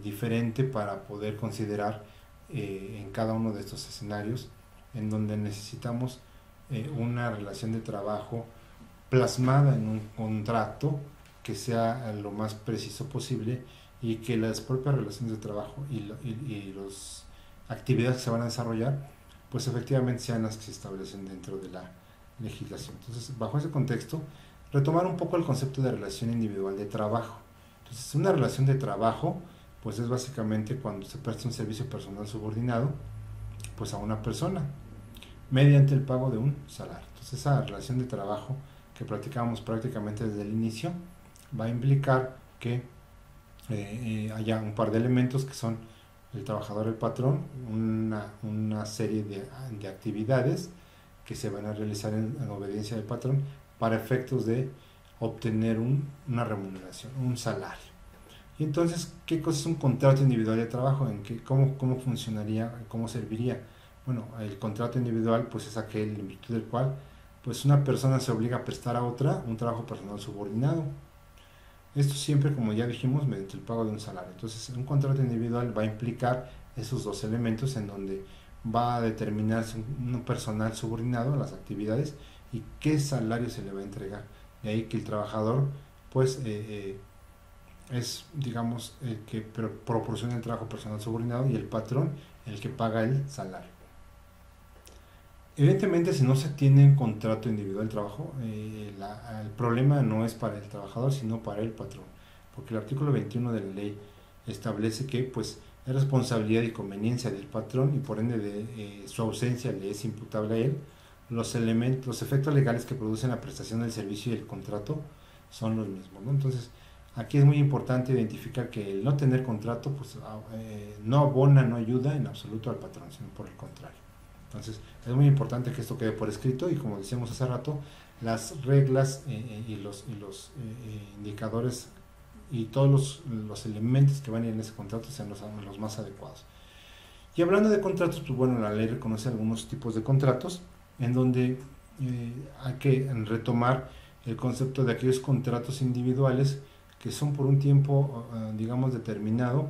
diferente para poder considerar en cada uno de estos escenarios en donde necesitamos una relación de trabajo plasmada en un contrato que sea lo más preciso posible y que las propias relaciones de trabajo y las actividades que se van a desarrollar pues efectivamente sean las que se establecen dentro de la legislación. Entonces, bajo ese contexto, retomar un poco el concepto de relación individual de trabajo. Entonces, una relación de trabajo pues es básicamente cuando se presta un servicio personal subordinado pues a una persona mediante el pago de un salario. Entonces, esa relación de trabajo que platicábamos prácticamente desde el inicio va a implicar que haya un par de elementos que son el trabajador, el patrón, una serie de actividades que se van a realizar en obediencia del patrón para efectos de obtener una remuneración, un salario. Y entonces, ¿qué cosa es un contrato individual de trabajo? ¿Cómo funcionaría? ¿Cómo serviría? Bueno, el contrato individual pues es aquel en virtud del cual pues una persona se obliga a prestar a otra un trabajo personal subordinado. Esto siempre, como ya dijimos, mediante el pago de un salario. Entonces, un contrato individual va a implicar esos dos elementos en donde va a determinarse un personal subordinado a las actividades y qué salario se le va a entregar. De ahí que el trabajador, pues, es, digamos, el que proporciona el trabajo personal subordinado y el patrón el que paga el salario. Evidentemente, si no se tiene un contrato individual de trabajo, el problema no es para el trabajador, sino para el patrón, porque el artículo 21 de la ley establece que pues es responsabilidad y conveniencia del patrón y por ende de su ausencia le es imputable a él. Los efectos legales que producen la prestación del servicio y el contrato son los mismos, ¿no? Entonces, aquí es muy importante identificar que el no tener contrato pues no abona, no ayuda en absoluto al patrón, sino por el contrario. Entonces, es muy importante que esto quede por escrito y como decíamos hace rato, las reglas y los indicadores y todos los elementos que van a ir en ese contrato sean los más adecuados. Y hablando de contratos, pues bueno, la ley reconoce algunos tipos de contratos en donde hay que retomar el concepto de aquellos contratos individuales que son por un tiempo, digamos, determinado,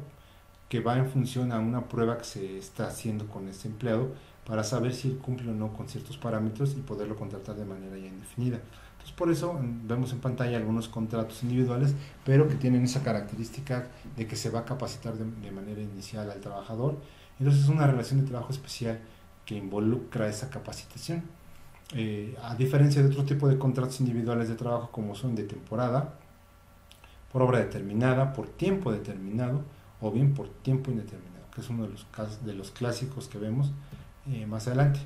que va en función a una prueba que se está haciendo con este empleado para saber si cumple o no con ciertos parámetros y poderlo contratar de manera ya indefinida. Entonces, por eso vemos en pantalla algunos contratos individuales, pero que tienen esa característica de que se va a capacitar de manera inicial al trabajador. Entonces, es una relación de trabajo especial que involucra esa capacitación. A diferencia de otro tipo de contratos individuales de trabajo como son de temporada, por obra determinada, por tiempo determinado o bien por tiempo indeterminado, que es uno de los clásicos que vemos más adelante.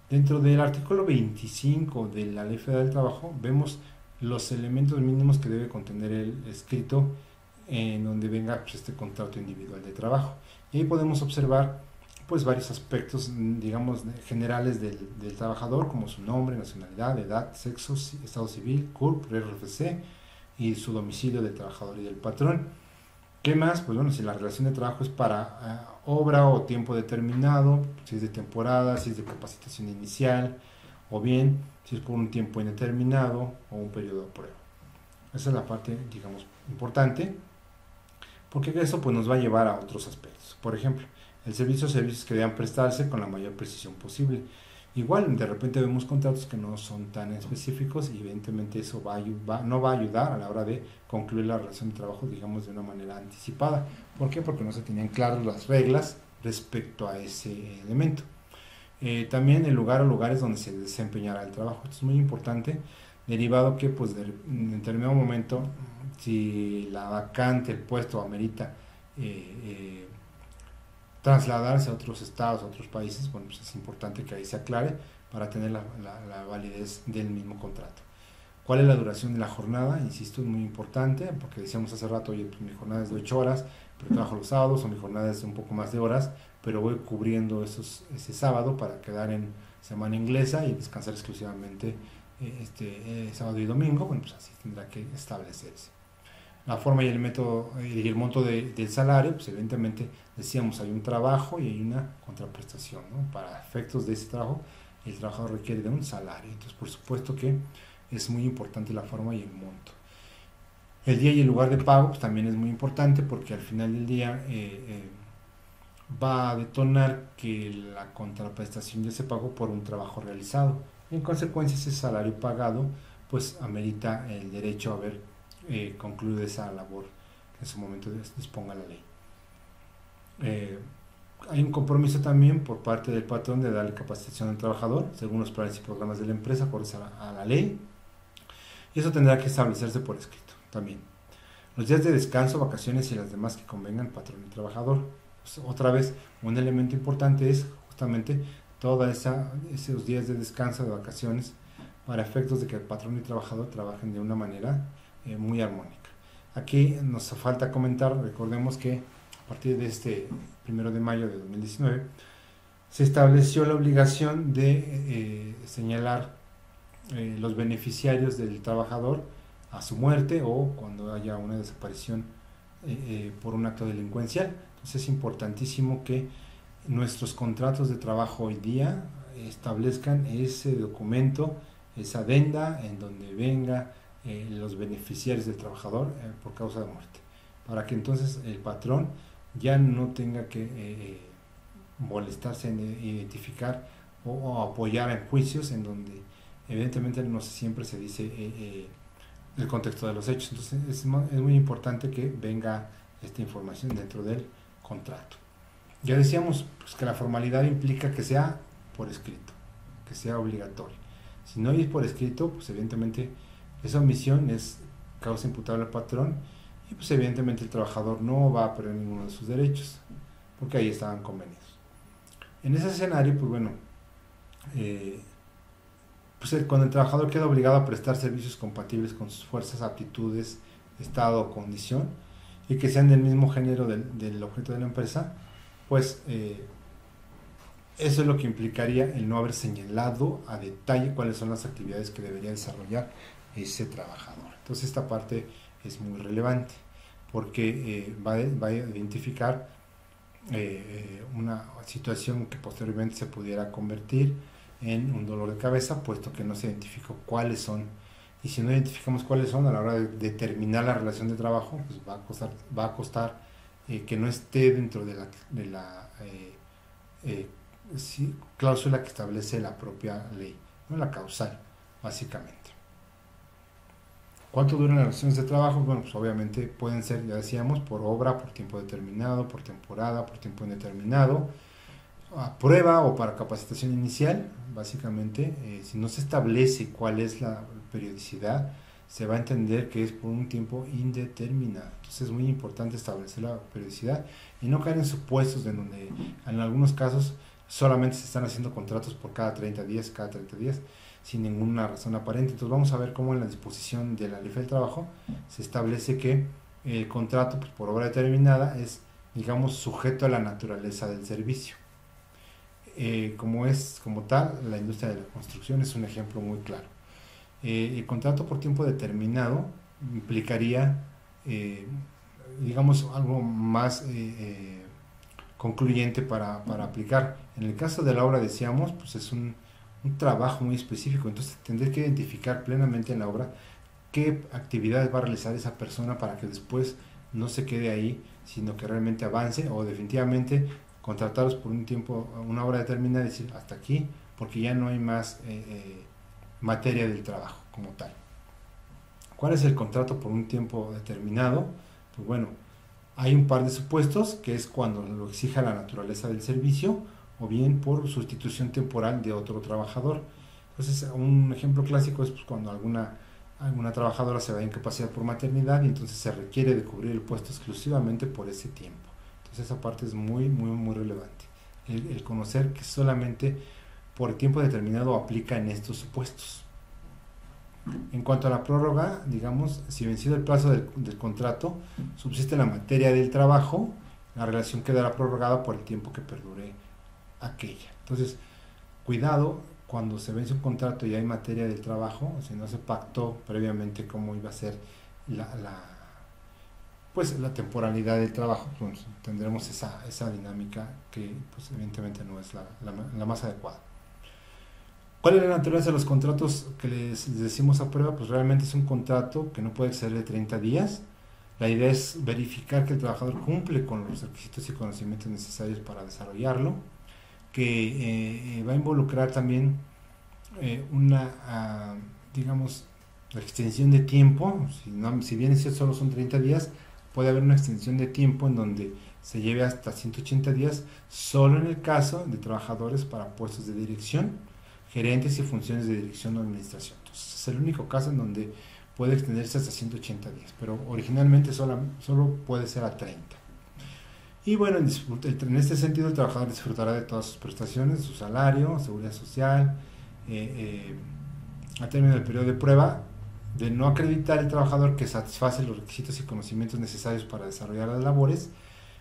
Dentro del artículo 25 de la Ley Federal del Trabajo vemos los elementos mínimos que debe contener el escrito en donde venga pues, este contrato individual de trabajo. Y ahí podemos observar pues varios aspectos, digamos, generales del trabajador, como su nombre, nacionalidad, edad, sexo, estado civil, CURP, RFC y su domicilio del trabajador y del patrón. ¿Qué más? Pues bueno, si la relación de trabajo es para obra o tiempo determinado, si es de temporada, si es de capacitación inicial, o bien si es por un tiempo indeterminado o un periodo de prueba. Esa es la parte, digamos, importante, porque eso pues, nos va a llevar a otros aspectos. Por ejemplo, el servicio o servicios que deban prestarse con la mayor precisión posible. Igual, de repente vemos contratos que no son tan específicos y evidentemente eso no va a ayudar a la hora de concluir la relación de trabajo, digamos, de una manera anticipada. ¿Por qué? Porque no se tenían claras las reglas respecto a ese elemento. También el lugar o lugares donde se desempeñará el trabajo. Esto es muy importante, derivado que pues en determinado momento, si la vacante, el puesto amerita trasladarse a otros estados, a otros países, bueno, pues es importante que ahí se aclare para tener la validez del mismo contrato. ¿Cuál es la duración de la jornada? Insisto, es muy importante, porque decíamos hace rato, oye, pues mi jornada es de 8 horas, pero trabajo los sábados, o mi jornada es de un poco más de horas, pero voy cubriendo ese sábado para quedar en semana inglesa y descansar exclusivamente sábado y domingo. Bueno, pues así tendrá que establecerse. La forma y el método y el monto del salario, pues evidentemente decíamos hay un trabajo y hay una contraprestación, ¿no? Para efectos de ese trabajo, el trabajador requiere de un salario. Entonces, por supuesto que es muy importante la forma y el monto. El día y el lugar de pago pues, también es muy importante porque al final del día va a detonar que la contraprestación ya se pagó por un trabajo realizado. Y en consecuencia, ese salario pagado pues amerita el derecho a ver concluido esa labor que en su momento disponga la ley. Hay un compromiso también por parte del patrón de darle capacitación al trabajador según los planes y programas de la empresa acordes a la ley, y eso tendrá que establecerse por escrito también. Los días de descanso, vacaciones y las demás que convengan patrón y trabajador. Pues, otra vez, un elemento importante es justamente todos esos días de descanso, de vacaciones, para efectos de que el patrón y trabajador trabajen de una manera muy armónica. Aquí nos falta comentar, recordemos que a partir de este 1 de mayo de 2019 se estableció la obligación de señalar los beneficiarios del trabajador a su muerte o cuando haya una desaparición por un acto delincuencial. Entonces es importantísimo que nuestros contratos de trabajo hoy día establezcan ese documento, esa adenda en donde venga los beneficiarios del trabajador por causa de muerte, para que entonces el patrón ya no tenga que molestarse en identificar o apoyar en juicios en donde evidentemente no siempre se dice el contexto de los hechos. Entonces es muy importante que venga esta información dentro del contrato. Ya decíamos pues, que la formalidad implica que sea por escrito, que sea obligatorio. Si no es por escrito, pues evidentemente esa omisión es causa imputable al patrón y pues evidentemente el trabajador no va a perder ninguno de sus derechos porque ahí estaban convenidos. En ese escenario, pues bueno, pues cuando el trabajador queda obligado a prestar servicios compatibles con sus fuerzas, aptitudes, estado o condición y que sean del mismo género del objeto de la empresa, pues eso es lo que implicaría el no haber señalado a detalle cuáles son las actividades que debería desarrollar ese trabajador. Entonces esta parte es muy relevante porque va a identificar una situación que posteriormente se pudiera convertir en un dolor de cabeza, puesto que no se identificó cuáles son. Y si no identificamos cuáles son, a la hora de determinar la relación de trabajo, pues va a costar que no esté dentro de la sí, cláusula que establece la propia ley, ¿no? La causal, básicamente. ¿Cuánto duran las relaciones de trabajo? Bueno, pues obviamente pueden ser, ya decíamos, por obra, por tiempo determinado, por temporada, por tiempo indeterminado, a prueba o para capacitación inicial, básicamente. Si no se establece cuál es la periodicidad, se va a entender que es por un tiempo indeterminado. Entonces es muy importante establecer la periodicidad y no caer en supuestos de donde en algunos casos solamente se están haciendo contratos por cada 30 días, sin ninguna razón aparente. Entonces vamos a ver cómo en la disposición de la Ley del Trabajo se establece que el contrato, pues, por obra determinada es, digamos, sujeto a la naturaleza del servicio. Como tal, la industria de la construcción es un ejemplo muy claro. El contrato por tiempo determinado implicaría, digamos, algo más concluyente para aplicar. En el caso de la obra, decíamos, pues es un trabajo muy específico, entonces tendré que identificar plenamente en la obra qué actividades va a realizar esa persona para que después no se quede ahí, sino que realmente avance, o definitivamente contratarlos por un tiempo, una obra determinada, y decir hasta aquí, porque ya no hay más materia del trabajo como tal. ¿Cuál es el contrato por un tiempo determinado? Pues bueno, hay un par de supuestos, que es cuando lo exija la naturaleza del servicio, o bien por sustitución temporal de otro trabajador. Entonces, un ejemplo clásico es pues, cuando alguna trabajadora se va a incapacitar por maternidad y entonces se requiere de cubrir el puesto exclusivamente por ese tiempo. Entonces, esa parte es muy, muy, muy relevante. El conocer que solamente por tiempo determinado aplica en estos supuestos. En cuanto a la prórroga, digamos, si vencido el plazo del contrato, subsiste la materia del trabajo, la relación quedará prorrogada por el tiempo que perdure aquella. Entonces, cuidado cuando se vence un contrato y hay materia del trabajo, si no se pactó previamente cómo iba a ser pues la temporalidad del trabajo, pues tendremos esa dinámica que pues evidentemente no es la más adecuada. ¿Cuál es la naturaleza de los contratos que les decimos a prueba? Pues realmente es un contrato que no puede exceder de 30 días. La idea es verificar que el trabajador cumple con los requisitos y conocimientos necesarios para desarrollarlo, que va a involucrar también digamos, la extensión de tiempo. Si bien solo son 30 días, puede haber una extensión de tiempo en donde se lleve hasta 180 días, solo en el caso de trabajadores para puestos de dirección, gerentes y funciones de dirección o administración. Entonces, es el único caso en donde puede extenderse hasta 180 días, pero originalmente solo puede ser a 30. Y bueno, en este sentido el trabajador disfrutará de todas sus prestaciones, su salario, seguridad social. A término del periodo de prueba, de no acreditar el trabajador que satisface los requisitos y conocimientos necesarios para desarrollar las labores,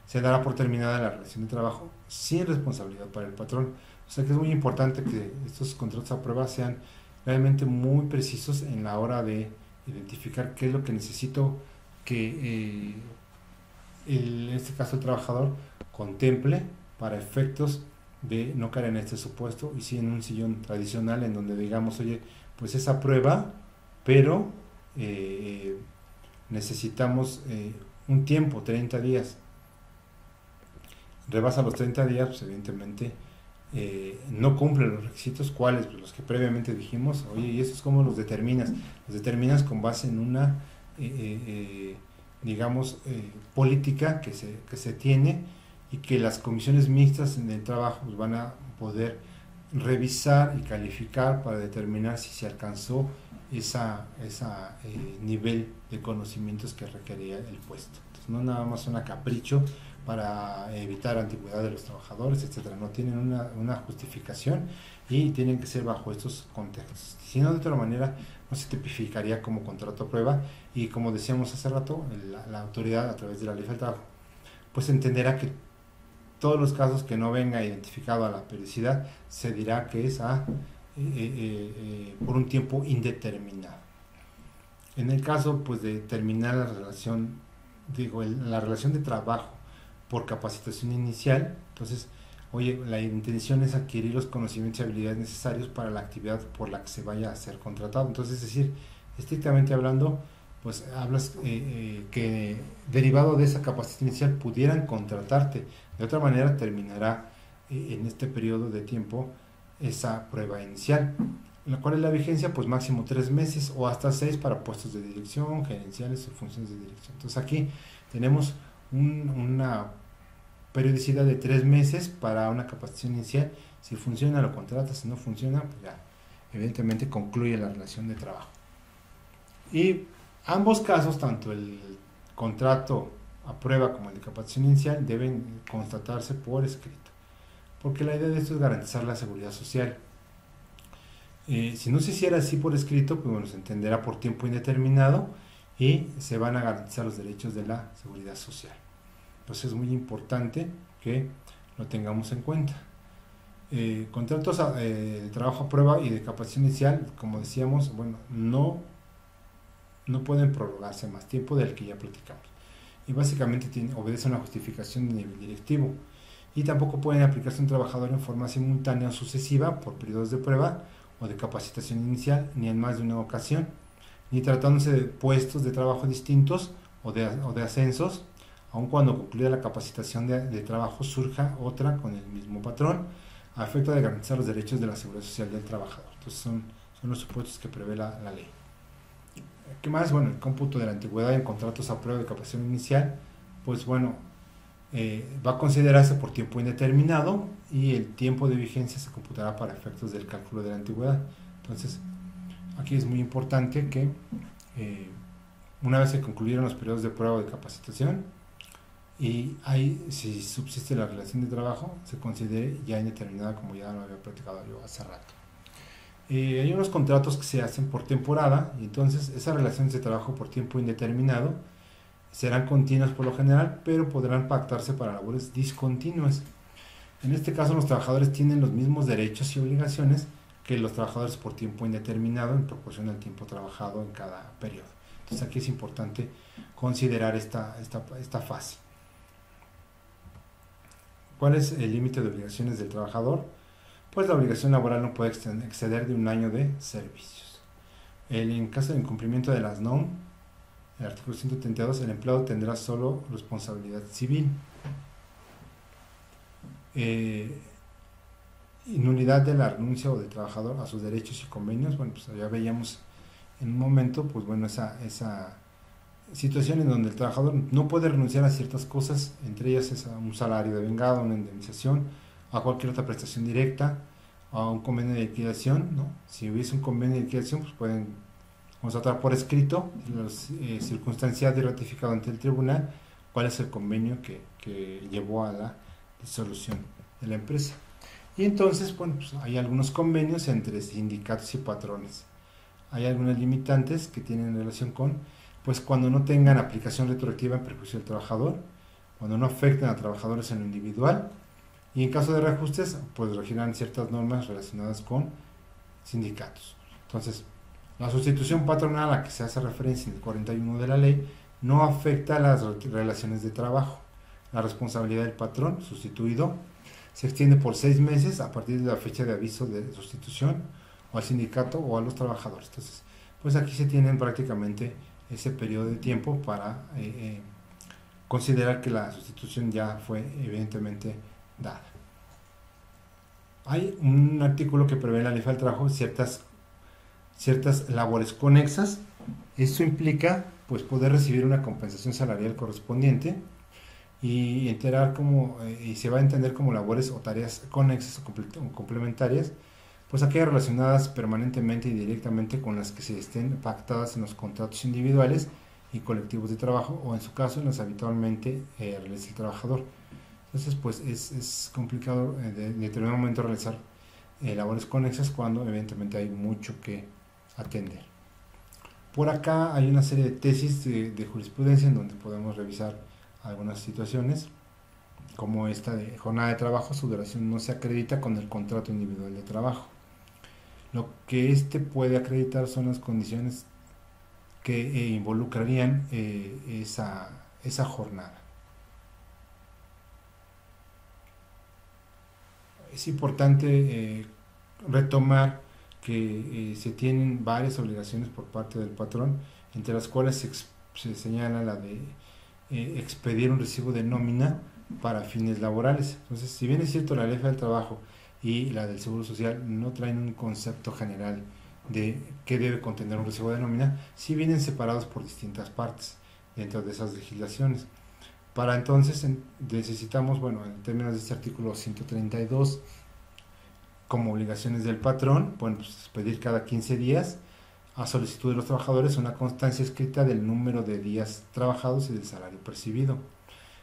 se dará por terminada la relación de trabajo sin responsabilidad para el patrón. O sea que es muy importante que estos contratos a prueba sean realmente muy precisos en la hora de identificar qué es lo que necesito que en este caso el trabajador contemple para efectos de no caer en este supuesto, y sí en un sillón tradicional en donde digamos, oye, pues esa prueba, pero necesitamos un tiempo, 30 días. Rebasa los 30 días, pues evidentemente no cumple los requisitos. ¿Cuáles? Pues los que previamente dijimos. Oye, ¿y eso es cómo los determinas? Los determinas con base en una digamos política que se tiene, y que las comisiones mixtas en el trabajo pues, van a poder revisar y calificar para determinar si se alcanzó ese nivel de conocimientos que requería el puesto. Entonces, no nada más un capricho para evitar antigüedad de los trabajadores, etcétera. No tienen una justificación y tienen que ser bajo estos contextos. Si no, de otra manera, no se tipificaría como contrato a prueba, y como decíamos hace rato, la autoridad, a través de la Ley del Trabajo, pues entenderá que todos los casos que no venga identificado a la periodicidad, se dirá que es por un tiempo indeterminado. En el caso pues de terminar la relación de trabajo por capacitación inicial, entonces oye, la intención es adquirir los conocimientos y habilidades necesarios para la actividad por la que se vaya a ser contratado. Entonces, es decir, estrictamente hablando, pues hablas que derivado de esa capacidad inicial pudieran contratarte. De otra manera, terminará en este periodo de tiempo esa prueba inicial. ¿Cuál es la vigencia? Pues máximo 3 meses o hasta 6 para puestos de dirección, gerenciales o funciones de dirección. Entonces aquí tenemos una periodicidad de 3 meses para una capacitación inicial. Si funciona, lo contratas; si no funciona, pues ya evidentemente concluye la relación de trabajo. Y ambos casos, tanto el contrato a prueba como el de capacitación inicial, deben constatarse por escrito, porque la idea de esto es garantizar la seguridad social. Si no se hiciera así por escrito, pues bueno, se entenderá por tiempo indeterminado y se van a garantizar los derechos de la seguridad social. Entonces es muy importante que lo tengamos en cuenta. Contratos de trabajo a prueba y de capacitación inicial, como decíamos, bueno, no pueden prorrogarse más tiempo del que ya platicamos. Y básicamente obedecen a una justificación de nivel directivo. Y tampoco pueden aplicarse a un trabajador en forma simultánea o sucesiva por periodos de prueba o de capacitación inicial, ni en más de una ocasión, ni tratándose de puestos de trabajo distintos o de ascensos, aun cuando concluya la capacitación de trabajo surja otra con el mismo patrón, a efecto de garantizar los derechos de la seguridad social del trabajador. Entonces son los supuestos que prevé la ley. ¿Qué más? Bueno, el cómputo de la antigüedad en contratos a prueba de capacitación inicial, pues bueno, va a considerarse por tiempo indeterminado y el tiempo de vigencia se computará para efectos del cálculo de la antigüedad. Entonces, aquí es muy importante que una vez que concluyeron los periodos de prueba de capacitación y ahí, si subsiste la relación de trabajo, se considere ya indeterminada, como ya lo había platicado yo hace rato. Hay unos contratos que se hacen por temporada, y entonces esas relaciones de trabajo por tiempo indeterminado serán continuas por lo general, pero podrán pactarse para labores discontinuas. En este caso, los trabajadores tienen los mismos derechos y obligaciones que los trabajadores por tiempo indeterminado en proporción al tiempo trabajado en cada periodo. Entonces aquí es importante considerar esta fase. ¿Cuál es el límite de obligaciones del trabajador? Pues la obligación laboral no puede exceder de 1 año de servicios. En caso de incumplimiento de las NOM, el artículo 132, el empleado tendrá solo responsabilidad civil. Nulidad de la renuncia o del trabajador a sus derechos y convenios. Bueno, pues ya veíamos en un momento, pues bueno, esa situación en donde el trabajador no puede renunciar a ciertas cosas, entre ellas es a un salario de vengado, una indemnización, a cualquier otra prestación directa, a un convenio de liquidación, ¿no? Si hubiese un convenio de liquidación, pues pueden constatar por escrito, circunstanciado y ratificado ante el tribunal, cuál es el convenio que llevó a la disolución de la empresa. Y entonces, bueno, pues hay algunos convenios entre sindicatos y patrones. Hay algunas limitantes que tienen relación con, pues cuando no tengan aplicación retroactiva en perjuicio del trabajador, cuando no afecten a trabajadores en lo individual, y en caso de reajustes, pues regirán ciertas normas relacionadas con sindicatos. Entonces, la sustitución patronal a la que se hace referencia en el 41 de la ley no afecta a las relaciones de trabajo. La responsabilidad del patrón sustituido se extiende por 6 meses a partir de la fecha de aviso de sustitución o al sindicato o a los trabajadores. Entonces, pues aquí se tienen prácticamente ese periodo de tiempo para considerar que la sustitución ya fue evidentemente dada. Hay un artículo que prevé en la ley del trabajo ciertas labores conexas. Esto implica pues poder recibir una compensación salarial correspondiente y y se va a entender como labores o tareas conexas o complementarias, pues aquellas relacionadas permanentemente y directamente con las que se estén pactadas en los contratos individuales y colectivos de trabajo, o en su caso en las habitualmente realiza el trabajador. Entonces pues es complicado de determinado momento realizar labores conexas cuando evidentemente hay mucho que atender. Por acá hay una serie de tesis de jurisprudencia en donde podemos revisar algunas situaciones, como esta de jornada de trabajo. Su duración no se acredita con el contrato individual de trabajo. Lo que puede acreditar son las condiciones que involucrarían esa jornada. es importante retomar que se tienen varias obligaciones por parte del patrón, entre las cuales se señala la de expedir un recibo de nómina para fines laborales. Entonces, si bien es cierto, la Ley Federal del Trabajo y la del Seguro Social no traen un concepto general de qué debe contener un recibo de nómina, sí vienen separados por distintas partes dentro de esas legislaciones. Para entonces necesitamos, bueno, en términos de este artículo 132, como obligaciones del patrón, bueno, pues pedir cada 15 días a solicitud de los trabajadores una constancia escrita del número de días trabajados y del salario percibido.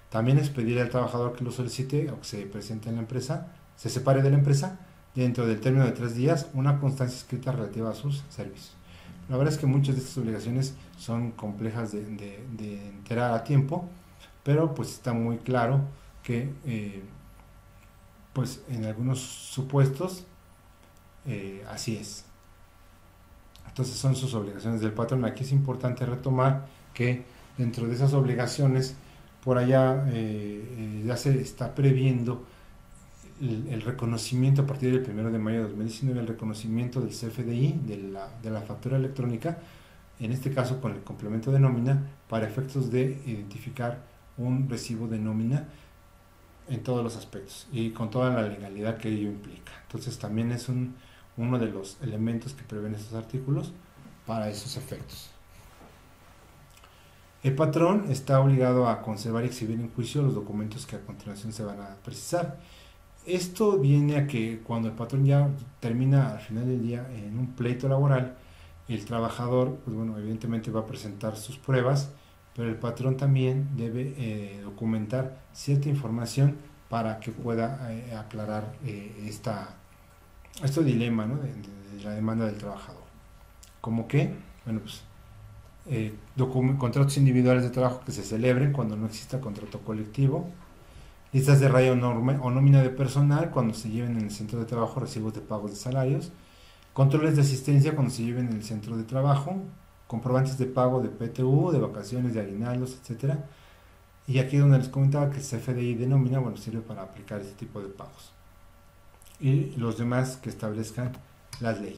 También es pedir al trabajador que lo solicite o que se presente en la empresa, se separe de la empresa dentro del término de 3 días una constancia escrita relativa a sus servicios. La verdad es que muchas de estas obligaciones son complejas de enterar a tiempo, pero pues está muy claro que pues en algunos supuestos así es. Entonces son sus obligaciones del patrón. Aquí es importante retomar que dentro de esas obligaciones por allá ya se está previendo el reconocimiento a partir del 1 de mayo de 2019, el reconocimiento del CFDI, de la factura electrónica, en este caso con el complemento de nómina, para efectos de identificar un recibo de nómina en todos los aspectos y con toda la legalidad que ello implica. Entonces también es uno de los elementos que prevén estos artículos para esos efectos. El patrón está obligado a conservar y exhibir en juicio los documentos que a continuación se van a precisar. Esto viene a que cuando el patrón ya termina al final del día en un pleito laboral, el trabajador, pues bueno, evidentemente va a presentar sus pruebas, pero el patrón también debe documentar cierta información para que pueda aclarar este dilema, ¿no? de la demanda del trabajador. ¿Cómo qué? Bueno, pues contratos individuales de trabajo que se celebren cuando no exista contrato colectivo, listas de raya o nómina de personal cuando se lleven en el centro de trabajo recibos de pagos de salarios, controles de asistencia cuando se lleven en el centro de trabajo, comprobantes de pago de PTU, de vacaciones, de aguinaldos, etcétera. Y aquí donde les comentaba que el CFDI de nómina, bueno, sirve para aplicar este tipo de pagos. Y los demás que establezcan las leyes.